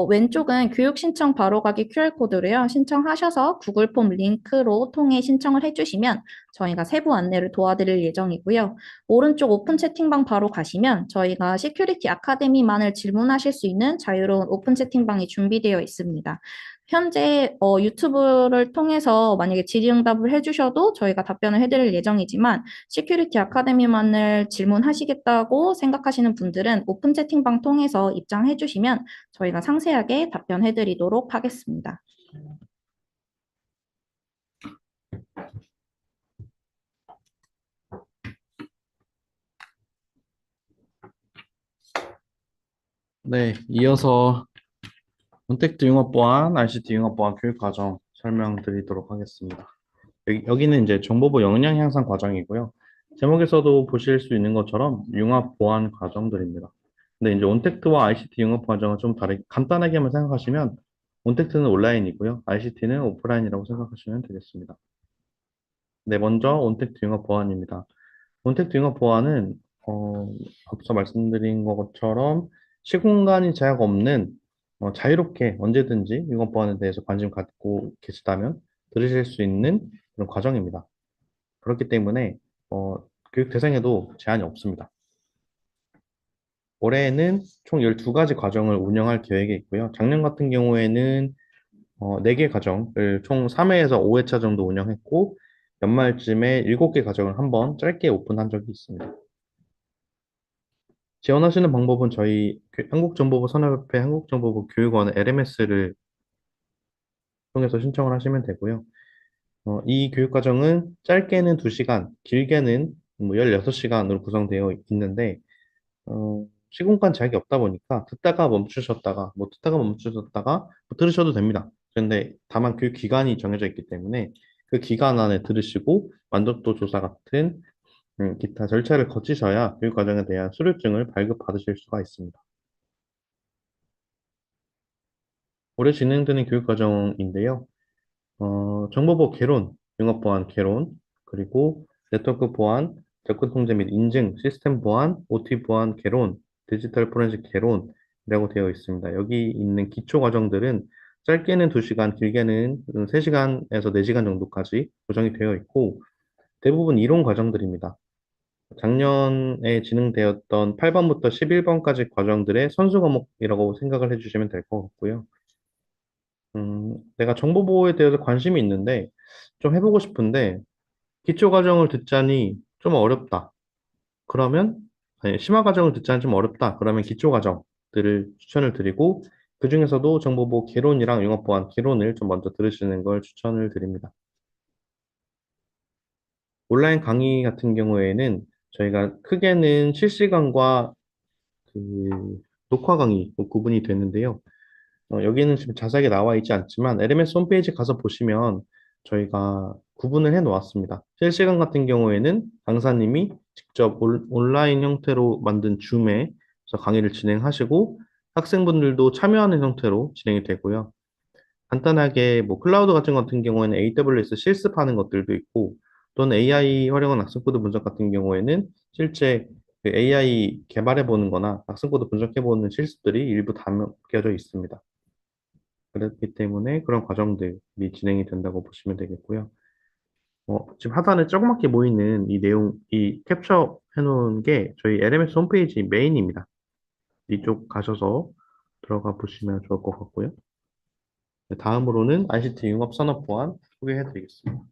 왼쪽은 교육 신청 바로 가기 QR코드로요. 신청하셔서 구글 폼 링크로 통해 신청을 해주시면 저희가 세부 안내를 도와드릴 예정이고요. 오른쪽 오픈 채팅방 바로 가시면 저희가 시큐리티 아카데미만을 질문하실 수 있는 자유로운 오픈 채팅방이 준비되어 있습니다. 현재 유튜브를 통해서 만약에 질의응답을 해주셔도 저희가 답변을 해드릴 예정이지만 시큐리티 아카데미만을 질문하시겠다고 생각하시는 분들은 오픈 채팅방 통해서 입장해 주시면 저희가 상세하게 답변해드리도록 하겠습니다. 네, 이어서 온택트 융합보안, ICT 융합보안 교육과정 설명드리도록 하겠습니다. 여기는 이제 정보부 역량 향상 과정이고요. 제목에서도 보실 수 있는 것처럼 융합 보안 과정들입니다. 근데 이제 온택트와 ICT 융합 과정은 좀 다르게 간단하게만 생각하시면 온택트는 온라인이고요. ICT는 오프라인이라고 생각하시면 되겠습니다. 네, 먼저 온택트 융합 보안입니다. 온택트 융합 보안은 앞서 말씀드린 것처럼 시공간이 제약 없는 자유롭게 언제든지 융합 보안에 대해서 관심 갖고 계시다면 들으실 수 있는 그런 과정입니다. 그렇기 때문에 교육 대상에도 제한이 없습니다. 올해에는 총 12가지 과정을 운영할 계획이 있고요. 작년 같은 경우에는 4개 과정을 총 3회에서 5회차 정도 운영했고 연말쯤에 7개 과정을 한번 짧게 오픈한 적이 있습니다. 지원하시는 방법은 저희 한국정보부 산업협회 한국정보부 교육원 LMS를 통해서 신청을 하시면 되고요. 이 교육과정은 짧게는 2시간, 길게는 뭐 16시간으로 구성되어 있는데 시공간 제약이 없다 보니까 듣다가 멈추셨다가 뭐 들으셔도 됩니다. 그런데 다만 그 기간이 정해져 있기 때문에 그 기간 안에 들으시고 만족도 조사 같은 기타 절차를 거치셔야 교육과정에 대한 수료증을 발급받으실 수가 있습니다. 올해 진행되는 교육과정인데요. 정보보호 개론, 융합보안 개론, 그리고 네트워크 보안, 접근 통제 및 인증, 시스템 보안, OT 보안 개론, 디지털 포렌식 개론이라고 되어 있습니다. 여기 있는 기초 과정들은 짧게는 2시간, 길게는 3시간에서 4시간 정도까지 구성이 되어 있고 대부분 이론 과정들입니다. 작년에 진행되었던 8번부터 11번까지 과정들의 선수 과목이라고 생각을 해주시면 될 것 같고요. 내가 정보보호에 대해서 관심이 있는데 좀 해보고 싶은데 기초 과정을 듣자니 좀 어렵다. 그러면 아니, 심화 과정을 듣자니 좀 어렵다. 그러면 기초 과정들을 추천을 드리고 그 중에서도 정보보호 개론이랑 융합보안 개론을 좀 먼저 들으시는 걸 추천을 드립니다. 온라인 강의 같은 경우에는 저희가 크게는 실시간과 그 녹화 강의 구분이 되는데요. 여기는 지금 자세하게 나와 있지 않지만 LMS 홈페이지 가서 보시면 저희가 구분을 해 놓았습니다. 실시간 같은 경우에는 강사님이 직접 온라인 형태로 만든 줌에서 강의를 진행하시고 학생분들도 참여하는 형태로 진행이 되고요. 간단하게 뭐 클라우드 같은 경우에는 AWS 실습하는 것들도 있고 또는 AI 활용한 학습 코드 분석 같은 경우에는 실제 그 AI 개발해 보는 거나 학습 코드 분석해 보는 실습들이 일부 담겨져 있습니다. 그렇기 때문에 그런 과정들이 진행이 된다고 보시면 되겠고요. 지금 하단에 조그맣게 보이는 이 내용, 이 캡처 해놓은 게 저희 LMS 홈페이지 메인입니다. 이쪽 가셔서 들어가 보시면 좋을 것 같고요. 네, 다음으로는 ICT 융합 산업 보안 소개해 드리겠습니다.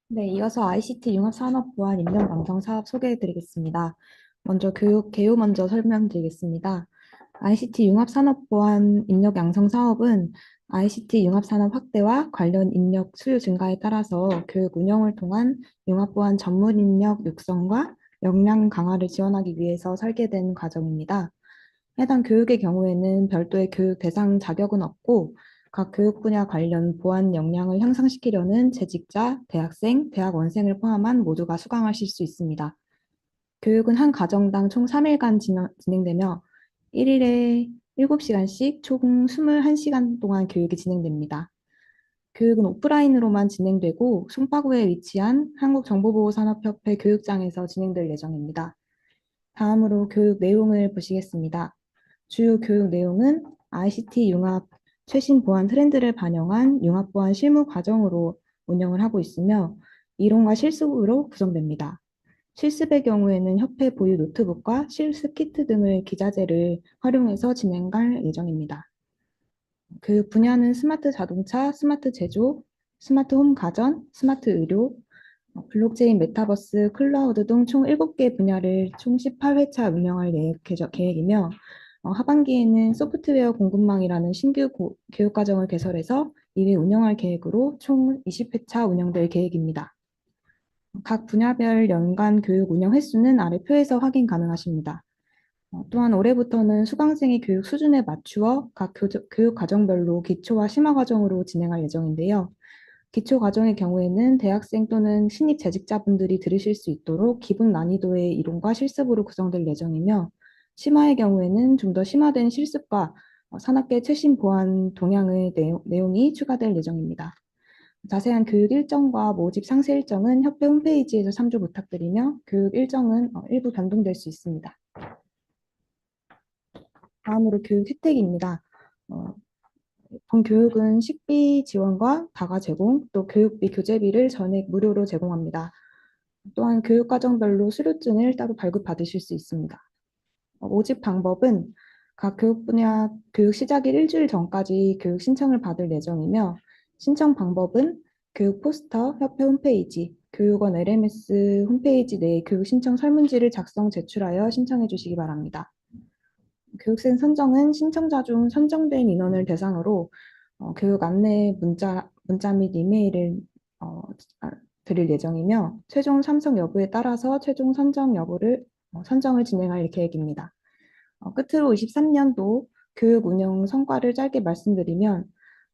네, 이어서 ICT 융합산업보안 인력 양성 사업 소개해 드리겠습니다. 먼저 개요 먼저 설명드리겠습니다. ICT 융합산업보안 인력 양성 사업은 ICT 융합산업 확대와 관련 인력 수요 증가에 따라서 교육 운영을 통한 융합보안 전문 인력 육성과 역량 강화를 지원하기 위해서 설계된 과정입니다. 해당 교육의 경우에는 별도의 교육 대상 자격은 없고 각 교육 분야 관련 보안 역량을 향상시키려는 재직자, 대학생, 대학원생을 포함한 모두가 수강하실 수 있습니다. 교육은 한 가정당 총 3일간 진행되며 1일에 7시간씩 총 21시간 동안 교육이 진행됩니다. 교육은 오프라인으로만 진행되고 송파구에 위치한 한국정보보호산업협회 교육장에서 진행될 예정입니다. 다음으로 교육 내용을 보시겠습니다. 주요 교육 내용은 ICT 융합 최신 보안 트렌드를 반영한 융합 보안 실무 과정으로 운영을 하고 있으며 이론과 실습으로 구성됩니다. 실습의 경우에는 협회 보유 노트북과 실습 키트 등을 기자재를 활용해서 진행할 예정입니다. 교육 분야는 스마트 자동차, 스마트 제조, 스마트 홈 가전, 스마트 의료, 블록체인, 메타버스, 클라우드 등 총 7개 분야를 총 18회차 운영할 계획이며 하반기에는 소프트웨어 공급망이라는 신규 교육과정을 개설해서 이회 운영할 계획으로 총 20회차 운영될 계획입니다. 각 분야별 연간 교육 운영 횟수는 아래 표에서 확인 가능하십니다. 또한 올해부터는 수강생의 교육 수준에 맞추어 각 교육 과정별로 기초와 심화 과정으로 진행할 예정인데요. 기초 과정의 경우에는 대학생 또는 신입 재직자분들이 들으실 수 있도록 기본 난이도의 이론과 실습으로 구성될 예정이며, 심화의 경우에는 좀 더 심화된 실습과 산업계 최신 보안 동향의 내용이 추가될 예정입니다. 자세한 교육 일정과 모집 상세 일정은 협회 홈페이지에서 참조 부탁드리며 교육 일정은 일부 변동될 수 있습니다. 다음으로 교육 혜택입니다. 본 교육은 식비 지원과 다과 제공, 또 교육비, 교재비를 전액 무료로 제공합니다. 또한 교육과정별로 수료증을 따로 발급받으실 수 있습니다. 모집 방법은 각 교육 분야 교육 시작일 일주일 전까지 교육 신청을 받을 예정이며, 신청 방법은 교육 포스터, 협회 홈페이지, 교육원 LMS 홈페이지 내 교육 신청 설문지를 작성 제출하여 신청해 주시기 바랍니다. 교육생 선정은 신청자 중 선정된 인원을 대상으로 교육 안내 문자 및 이메일을 어, 아, 드릴 예정이며, 최종 참석 여부에 따라서 최종 선정을 진행할 계획입니다. 끝으로 23년도 교육 운영 성과를 짧게 말씀드리면,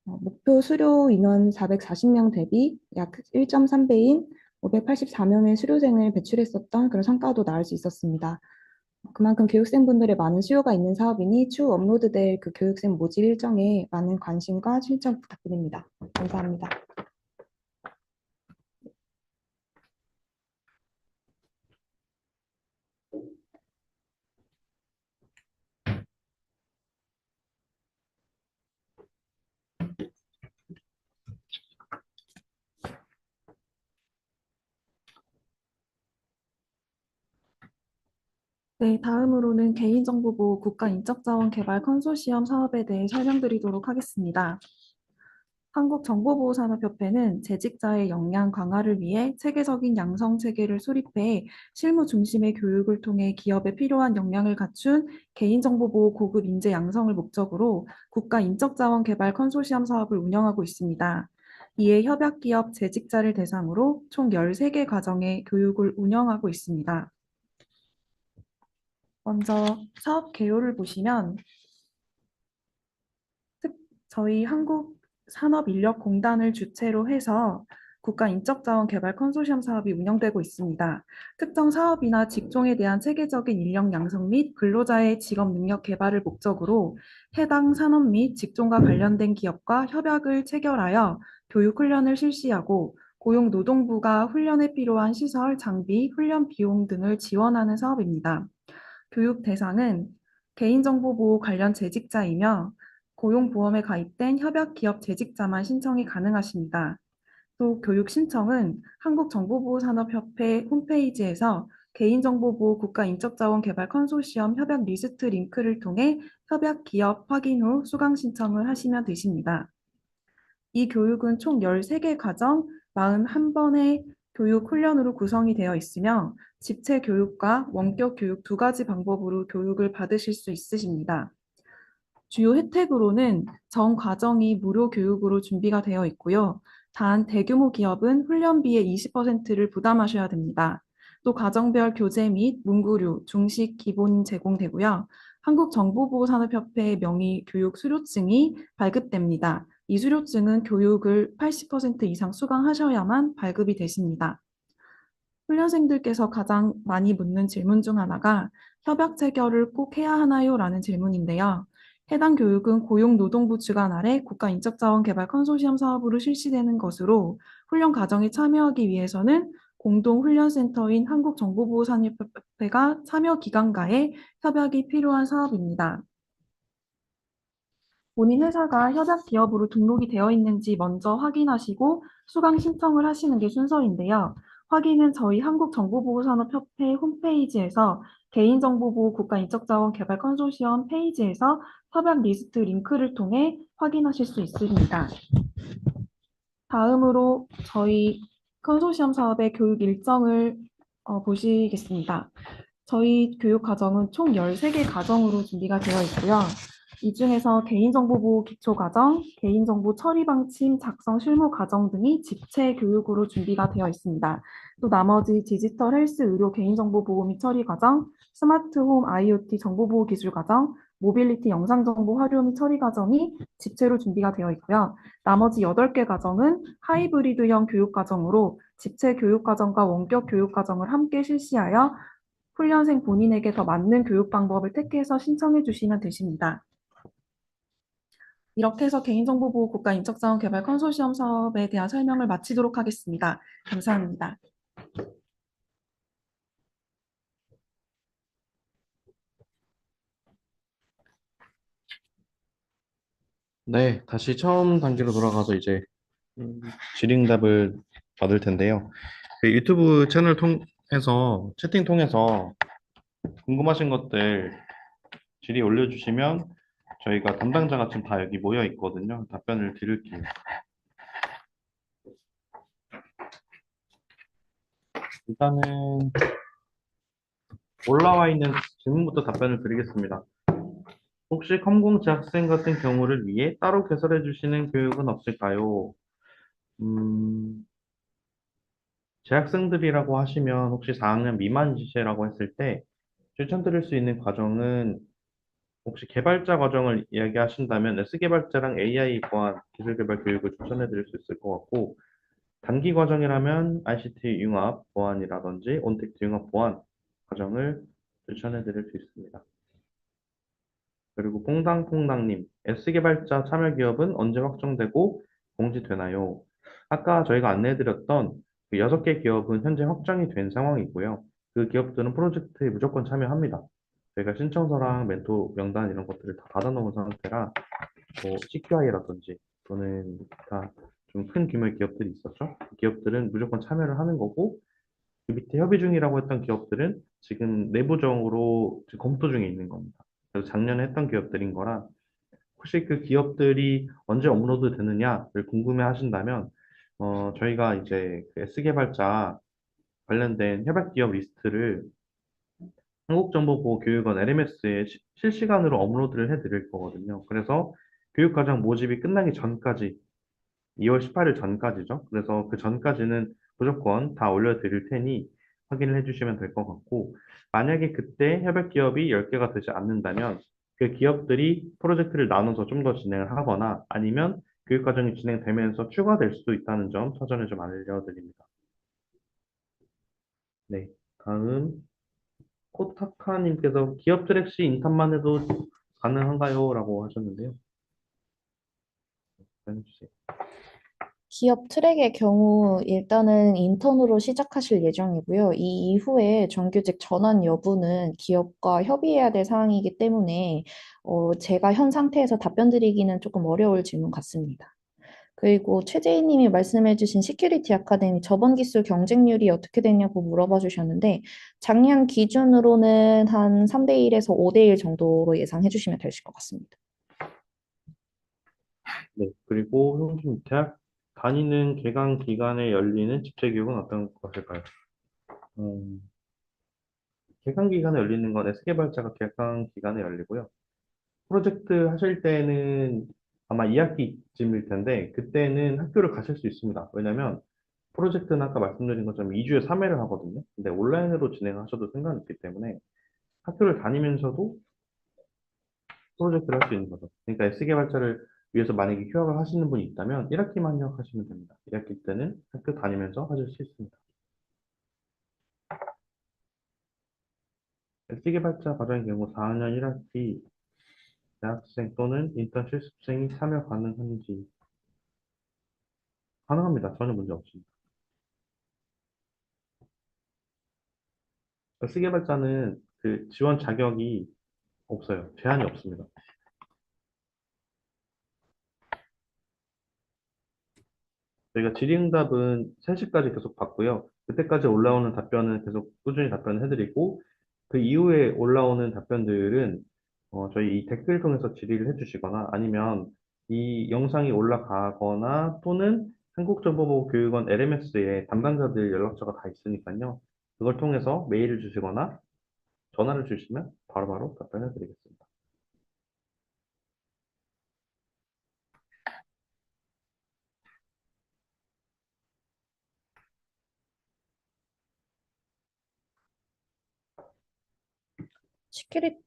목표 수료 인원 440명 대비 약 1.3배인 584명의 수료생을 배출했었던 그런 성과도 나올 수 있었습니다. 그만큼 교육생분들의 많은 수요가 있는 사업이니 추후 업로드될 그 교육생 모집 일정에 많은 관심과 신청 부탁드립니다. 감사합니다. 네, 다음으로는 개인정보보호 국가인적자원개발 컨소시엄 사업에 대해 설명드리도록 하겠습니다. 한국정보보호산업협회는 재직자의 역량 강화를 위해 체계적인 양성 체계를 수립해 실무 중심의 교육을 통해 기업에 필요한 역량을 갖춘 개인정보보호 고급 인재 양성을 목적으로 국가인적자원개발 컨소시엄 사업을 운영하고 있습니다. 이에 협약기업 재직자를 대상으로 총 13개 과정의 교육을 운영하고 있습니다. 먼저 사업 개요를 보시면 저희 한국산업인력공단을 주체로 해서 국가인적자원개발 컨소시엄 사업이 운영되고 있습니다. 특정 사업이나 직종에 대한 체계적인 인력 양성 및 근로자의 직업 능력 개발을 목적으로 해당 산업 및 직종과 관련된 기업과 협약을 체결하여 교육 훈련을 실시하고 고용노동부가 훈련에 필요한 시설, 장비, 훈련 비용 등을 지원하는 사업입니다. 교육 대상은 개인정보보호 관련 재직자이며 고용보험에 가입된 협약기업 재직자만 신청이 가능하십니다. 또 교육 신청은 한국정보보호산업협회 홈페이지에서 개인정보보호 국가인적자원개발 컨소시엄 협약 리스트 링크를 통해 협약기업 확인 후 수강 신청을 하시면 되십니다. 이 교육은 총 13개 과정 41번의 교육 훈련으로 구성이 되어 있으며 집체 교육과 원격 교육 두 가지 방법으로 교육을 받으실 수 있으십니다. 주요 혜택으로는 전 과정이 무료 교육으로 준비가 되어 있고요. 단 대규모 기업은 훈련비의 20%를 부담하셔야 됩니다. 또 과정별 교재 및 문구류, 중식 기본 제공되고요. 한국정보보호산업협회 명의 교육 수료증이 발급됩니다. 이 수료증은 교육을 80% 이상 수강하셔야만 발급이 되십니다. 훈련생들께서 가장 많이 묻는 질문 중 하나가 협약 체결을 꼭 해야 하나요? 라는 질문인데요. 해당 교육은 고용노동부 주관 아래 국가인적자원개발 컨소시엄 사업으로 실시되는 것으로 훈련 과정에 참여하기 위해서는 공동훈련센터인 한국정보보호산업협회가 참여기관과의 협약이 필요한 사업입니다. 본인 회사가 협약 기업으로 등록이 되어 있는지 먼저 확인하시고 수강 신청을 하시는 게 순서인데요. 확인은 저희 한국정보보호산업협회 홈페이지에서 개인정보보호 국가인적자원개발 컨소시엄 페이지에서 협약 리스트 링크를 통해 확인하실 수 있습니다. 다음으로 저희 컨소시엄 사업의 교육 일정을 보시겠습니다. 저희 교육 과정은 총 13개 과정으로 준비가 되어 있고요. 이 중에서 개인정보보호 기초과정, 개인정보 처리 방침 작성 실무 과정 등이 집체 교육으로 준비가 되어 있습니다. 또 나머지 디지털 헬스 의료 개인정보보호 및 처리 과정, 스마트홈 IoT 정보보호 기술 과정, 모빌리티 영상정보 활용 및 처리 과정이 집체로 준비가 되어 있고요. 나머지 8개 과정은 하이브리드형 교육 과정으로 집체 교육 과정과 원격 교육 과정을 함께 실시하여 훈련생 본인에게 더 맞는 교육 방법을 택해서 신청해 주시면 되십니다. 이렇게 해서 개인정보보호 국가인적자원개발 컨소시엄 사업에 대한 설명을 마치도록 하겠습니다. 감사합니다. 네, 다시 처음 단계로 돌아가서 이제 질의응답을 받을 텐데요. 그 유튜브 채널 통해서 채팅 통해서 궁금하신 것들 질의 올려주시면 저희가 담당자가 지금 다 여기 모여 있거든요. 답변을 드릴게요. 일단은 올라와 있는 질문부터 답변을 드리겠습니다. 혹시 컴공 재학생 같은 경우를 위해 따로 개설해 주시는 교육은 없을까요? 음, 재학생들이라고 하시면 혹시 4학년 미만이시라고 했을 때 추천드릴 수 있는 과정은 혹시 개발자 과정을 이야기하신다면 S개발자랑 AI 보안 기술 개발 교육을 추천해 드릴 수 있을 것 같고 단기 과정이라면 ICT 융합 보안이라든지 온택트 융합 보안 과정을 추천해 드릴 수 있습니다. 그리고 퐁당퐁당님, S개발자 참여 기업은 언제 확정되고 공지되나요? 아까 저희가 안내해드렸던 그 6개 기업은 현재 확정이 된 상황이고요. 그 기업들은 프로젝트에 무조건 참여합니다. 저희가 신청서랑 멘토 명단 이런 것들을 다 받아놓은 상태라 뭐 CQI라든지 또는 다 좀 큰 규모의 기업들이 있었죠. 그 기업들은 무조건 참여를 하는 거고 그 밑에 협의 중이라고 했던 기업들은 지금 내부적으로 지금 검토 중에 있는 겁니다. 그래서 작년에 했던 기업들인 거라 혹시 그 기업들이 언제 업로드 되느냐를 궁금해 하신다면 저희가 이제 그 S개발자 관련된 협약 기업 리스트를 한국정보보호교육원 LMS에 실시간으로 업로드를 해 드릴 거거든요. 그래서 교육과정 모집이 끝나기 전까지 2월 18일 전까지죠. 그래서 그 전까지는 무조건 다 올려드릴 테니 확인을 해주시면 될 것 같고, 만약에 그때 협약 기업이 10개가 되지 않는다면 그 기업들이 프로젝트를 나눠서 좀 더 진행을 하거나 아니면 교육과정이 진행되면서 추가될 수도 있다는 점 사전에 좀 알려드립니다. 네, 다음 코타카님께서 기업 트랙 시 인턴만 해도 가능한가요? 라고 하셨는데요. 해주세요. 기업 트랙의 경우 일단은 인턴으로 시작하실 예정이고요. 이 이후에 정규직 전환 여부는 기업과 협의해야 될 사항이기 때문에 제가 현 상태에서 답변 드리기는 조금 어려울 질문 같습니다. 그리고 최재희 님이 말씀해주신 시큐리티 아카데미 저번 기술 경쟁률이 어떻게 되냐고 물어봐 주셨는데 작년 기준으로는 한 3대1에서 5대1 정도로 예상해 주시면 되실 것 같습니다. 네, 그리고 형님 대학 다니는 개강 기간에 열리는 집체 교육은 어떤 것일까요? 음, 개강 기간에 열리는 건 S개발자가 개강 기간에 열리고요. 프로젝트 하실 때는 아마 2학기쯤일 텐데 그때는 학교를 가실 수 있습니다. 왜냐면 프로젝트는 아까 말씀드린 것처럼 2주에 3회를 하거든요. 근데 온라인으로 진행하셔도 상관없기 때문에 학교를 다니면서도 프로젝트를 할 수 있는 거죠. 그러니까 S개발자를 위해서 만약에 휴학을 하시는 분이 있다면 1학기만 휴학하시면 됩니다. 2학기 때는 학교 다니면서 하실 수 있습니다. S개발자 과정의 경우 4학년 1학기 대학생 또는 인턴 실습생이 참여 가능한지 가능합니다. 전혀 문제 없습니다. S개발자는 그 지원 자격이 없어요. 제한이 없습니다. 저희가 질의응답은 3시까지 계속 받고요. 그때까지 올라오는 답변은 계속 꾸준히 답변을 해드리고, 그 이후에 올라오는 답변들은 저희 이 댓글 통해서 질의를 해주시거나 아니면 이 영상이 올라가거나 또는 한국정보보호교육원 LMS에 담당자들 연락처가 다 있으니까요. 그걸 통해서 메일을 주시거나 전화를 주시면 바로바로 답변해 드리겠습니다. 시큐리,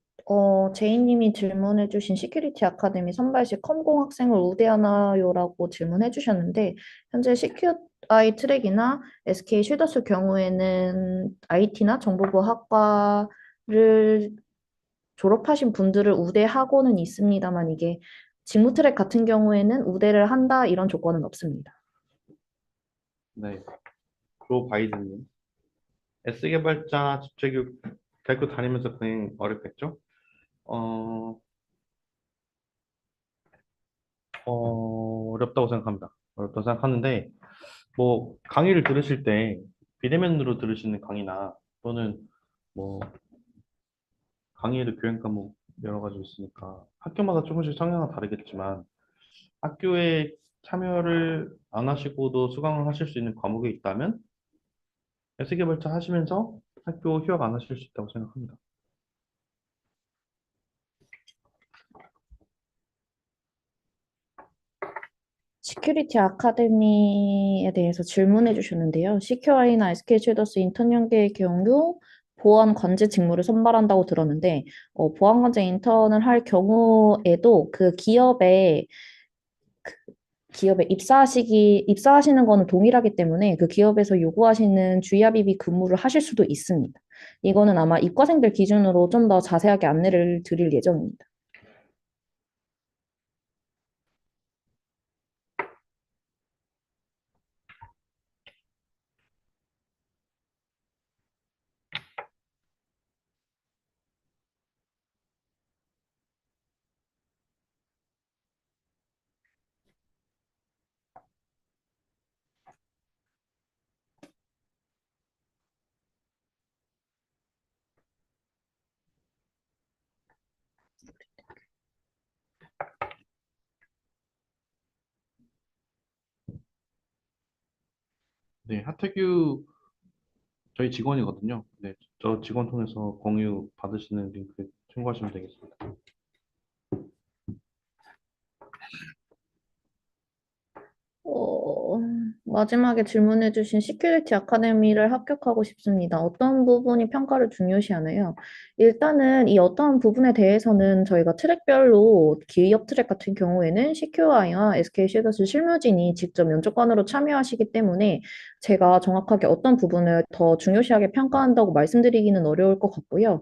제이님이 질문해주신 시큐리티 아카데미 선발 시 컴공 학생을 우대하나요라고 질문해주셨는데, 현재 CQI 트랙이나 SK 쉴더스 경우에는 IT나 정보부 학과를 졸업하신 분들을 우대하고는 있습니다만, 이게 직무 트랙 같은 경우에는 우대를 한다 이런 조건은 없습니다. 네, 조 바이든님. S개발자 집체교육 대학교 다니면서 그냥 어렵겠죠? 어, 어렵다고 생각합니다. 어렵다고 생각하는데, 뭐, 강의를 들으실 때, 비대면으로 들으시는 강의나, 또는 뭐, 강의에도 교양 과목 여러 가지 있으니까, 학교마다 조금씩 성향은 다르겠지만, 학교에 참여를 안 하시고도 수강을 하실 수 있는 과목이 있다면, S개발자 하시면서 학교 휴학 안 하실 수 있다고 생각합니다. 시큐리티 아카데미에 대해서 질문해 주셨는데요. CQI나 SK쉴더스 인턴 연계의 경우 보안 관제 직무를 선발한다고 들었는데, 보안 관제 인턴을 할 경우에도 그 기업에 입사하시는 거는 동일하기 때문에 그 기업에서 요구하시는 주의합의비 근무를 하실 수도 있습니다. 이거는 아마 이과생들 기준으로 좀 더 자세하게 안내를 드릴 예정입니다. 네, 하태규 저희 직원이거든요. 네, 저 직원 통해서 공유 받으시는 링크 참고하시면 되겠습니다. 어, 마지막에 질문해주신 시큐리티 아카데미를 합격하고 싶습니다. 어떤 부분이 평가를 중요시하나요? 일단은 이 어떤 부분에 대해서는 저희가 트랙별로 기업 트랙 같은 경우에는 CQI와 SK 쉴더스 실무진이 직접 면접관으로 참여하시기 때문에 제가 정확하게 어떤 부분을 더 중요시하게 평가한다고 말씀드리기는 어려울 것 같고요.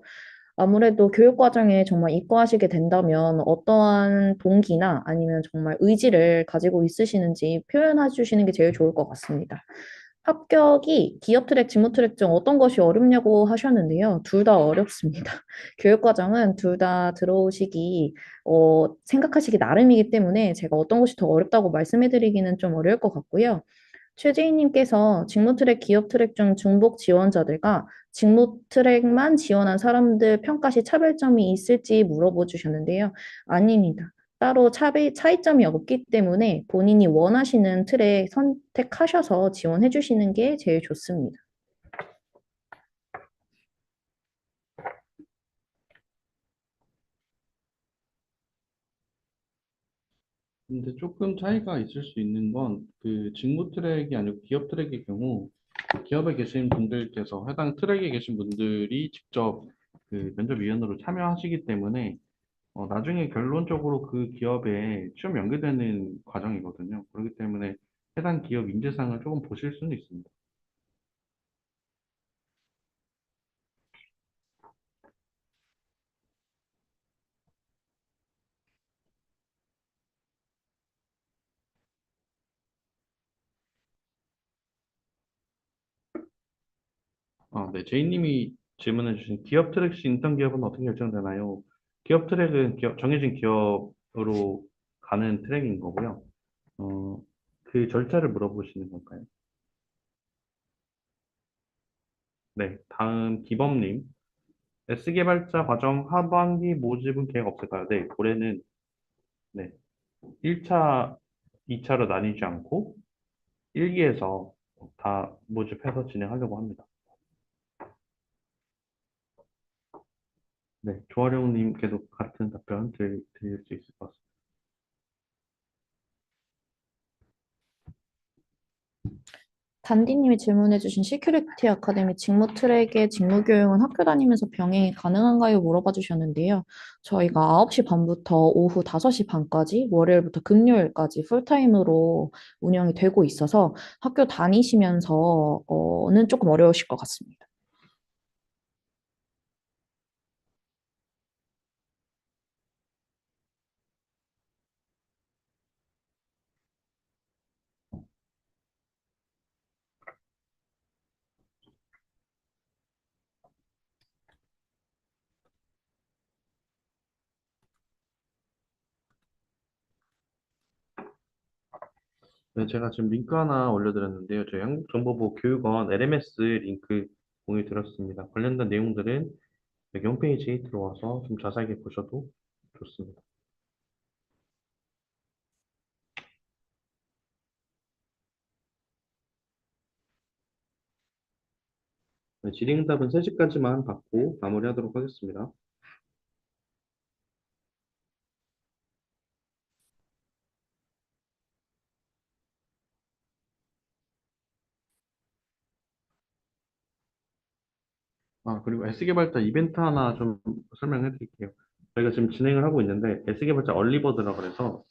아무래도 교육 과정에 정말 이과하시게 된다면 어떠한 동기나 아니면 정말 의지를 가지고 있으시는지 표현해 주시는 게 제일 좋을 것 같습니다. 합격이 기업 트랙, 직무 트랙 중 어떤 것이 어렵냐고 하셨는데요. 둘 다 어렵습니다. 교육 과정은 둘 다 들어오시기, 생각하시기 나름이기 때문에 제가 어떤 것이 더 어렵다고 말씀해 드리기는 좀 어려울 것 같고요. 최재희님께서 직무 트랙, 기업 트랙 중 중복 지원자들과 직무 트랙만 지원한 사람들 평가 시 차별점이 있을지 물어보 주셨는데요. 아닙니다. 따로 차이점이 없기 때문에 본인이 원하시는 트랙 선택하셔서 지원해 주시는 게 제일 좋습니다. 근데 조금 차이가 있을 수 있는 건 그 직무 트랙이 아니고 기업 트랙의 경우 기업에 계신 분들께서 해당 트랙에 계신 분들이 직접 그 면접위원으로 참여하시기 때문에 나중에 결론적으로 그 기업에 취업 연계되는 과정이거든요. 그렇기 때문에 해당 기업 인재상을 조금 보실 수는 있습니다. 네, 제이님이 질문해 주신 기업 트랙 시 인턴 기업은 어떻게 결정되나요? 기업 트랙은 정해진 기업으로 가는 트랙인 거고요. 어, 그 절차를 물어보시는 건가요? 네, 다음 기범님. S개발자 과정 하반기 모집은 계획 없을까요? 네, 올해는 네, 1차, 2차로 나뉘지 않고 1기에서 다 모집해서 진행하려고 합니다. 네, 조아령님께도 같은 답변 드릴 수 있을 것 같습니다. 단디님이 질문해주신 시큐리티 아카데미 직무 트랙의 직무 교육은 학교 다니면서 병행이 가능한가요? 물어봐 주셨는데요. 저희가 9시 반부터 오후 5시 반까지 월요일부터 금요일까지 풀타임으로 운영이 되고 있어서 학교 다니시면서는 조금 어려우실 것 같습니다. 네, 제가 지금 링크 하나 올려드렸는데요. 저희 한국정보부 교육원 LMS 링크 공유 드렸습니다. 관련된 내용들은 여기 홈페이지에 들어와서 좀 자세하게 보셔도 좋습니다. 네, 질의응답은 3시까지만 받고 마무리하도록 하겠습니다. 아, 그리고 S개발자 이벤트 하나 좀 설명해 드릴게요. 저희가 지금 진행을 하고 있는데 S개발자 얼리버드라 그래서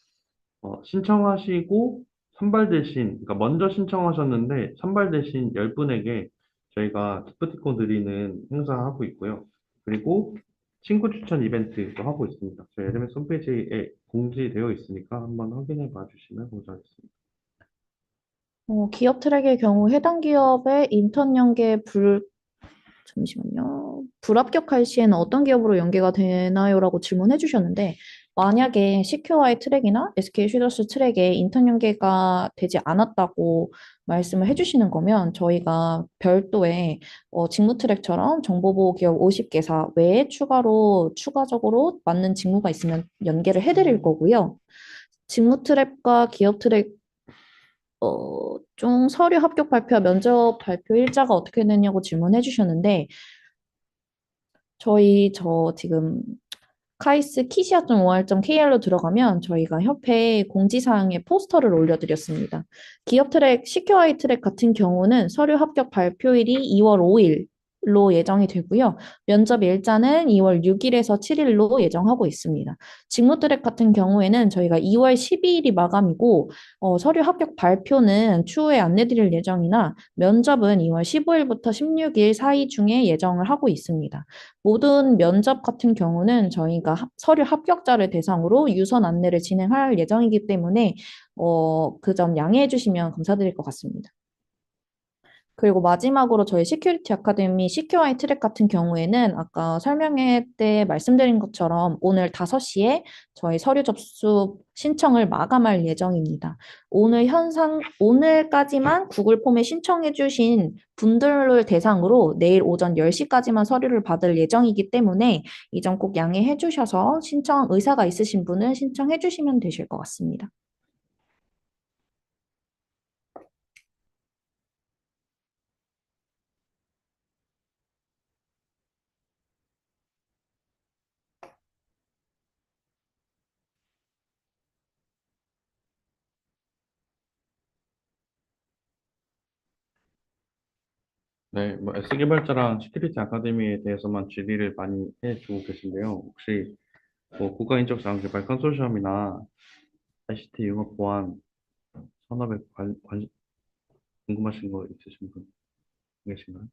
신청하시고 선발되신, 그러니까 먼저 신청하셨는데 선발되신 10분에게 저희가 기프티콘 드리는 행사하고 있고요. 그리고 친구 추천 이벤트도 하고 있습니다. 저희 LMS 홈페이지에 공지되어 있으니까 한번 확인해 봐 주시면 감사하겠습니다. 기업 트랙의 경우 해당 기업의 인턴 연계 잠시만요. 불합격할 시에는 어떤 기업으로 연계가 되나요? 라고 질문해 주셨는데, 만약에 CQI 트랙이나 SK 슈더스 트랙에 인턴 연계가 되지 않았다고 말씀을 해주시는 거면 저희가 별도의 직무 트랙처럼 정보보호 기업 50개사 외에 추가적으로 맞는 직무가 있으면 연계를 해드릴 거고요. 직무 트랙과 기업 트랙 중 서류 합격 발표와 면접 발표 일자가 어떻게 되냐고 질문해 주셨는데, 저 지금 카이스키시아.or.kr로 들어가면 저희가 협회 공지사항에 포스터를 올려드렸습니다. 기업 트랙, CQI 트랙 같은 경우는 서류 합격 발표일이 2월 5일로 예정이 되고요. 면접 일자는 2월 6일에서 7일로 예정하고 있습니다. 직무 트랙 같은 경우에는 저희가 2월 12일이 마감이고 서류 합격 발표는 추후에 안내드릴 예정이나 면접은 2월 15일부터 16일 사이 중에 예정을 하고 있습니다. 모든 면접 같은 경우는 저희가 서류 합격자를 대상으로 유선 안내를 진행할 예정이기 때문에 그 점 양해해 주시면 감사드릴 것 같습니다. 그리고 마지막으로 저희 시큐리티 아카데미 CQI 트랙 같은 경우에는 아까 설명회 때 말씀드린 것처럼 오늘 5시에 저희 서류 접수 신청을 마감할 예정입니다. 오늘까지만 구글 폼에 신청해 주신 분들을 대상으로 내일 오전 10시까지만 서류를 받을 예정이기 때문에 이 점 꼭 양해해 주셔서 신청 의사가 있으신 분은 신청해 주시면 되실 것 같습니다. 네, 뭐 S개발자랑 시큐리티 아카데미에 대해서만 질의를 많이 해주고 계신데요. 혹시 뭐 국가인적 자원개발 컨소시엄이나 ICT 융합 보안 산업에 궁금하신 거 있으신 분 계신가요?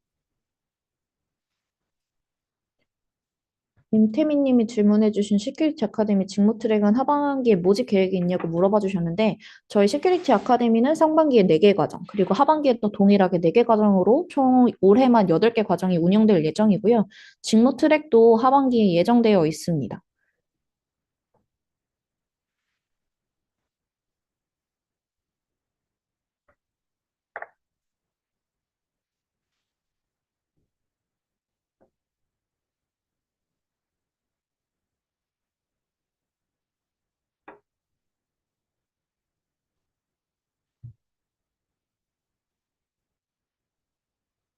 임태민 님이 질문해 주신 시큐리티 아카데미 직무 트랙은 하반기에 모집 계획이 있냐고 물어봐 주셨는데 저희 시큐리티 아카데미는 상반기에 4개 과정 그리고 하반기에 또 동일하게 4개 과정으로 총 올해만 8개 과정이 운영될 예정이고요. 직무 트랙도 하반기에 예정되어 있습니다.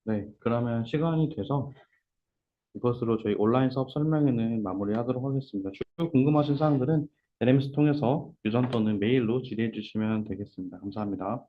네, 그러면 시간이 돼서 이것으로 저희 온라인 수업 설명회는 마무리하도록 하겠습니다. 추후 궁금하신 사항들은 LMS 통해서 유전 또는 메일로 질의해 주시면 되겠습니다. 감사합니다.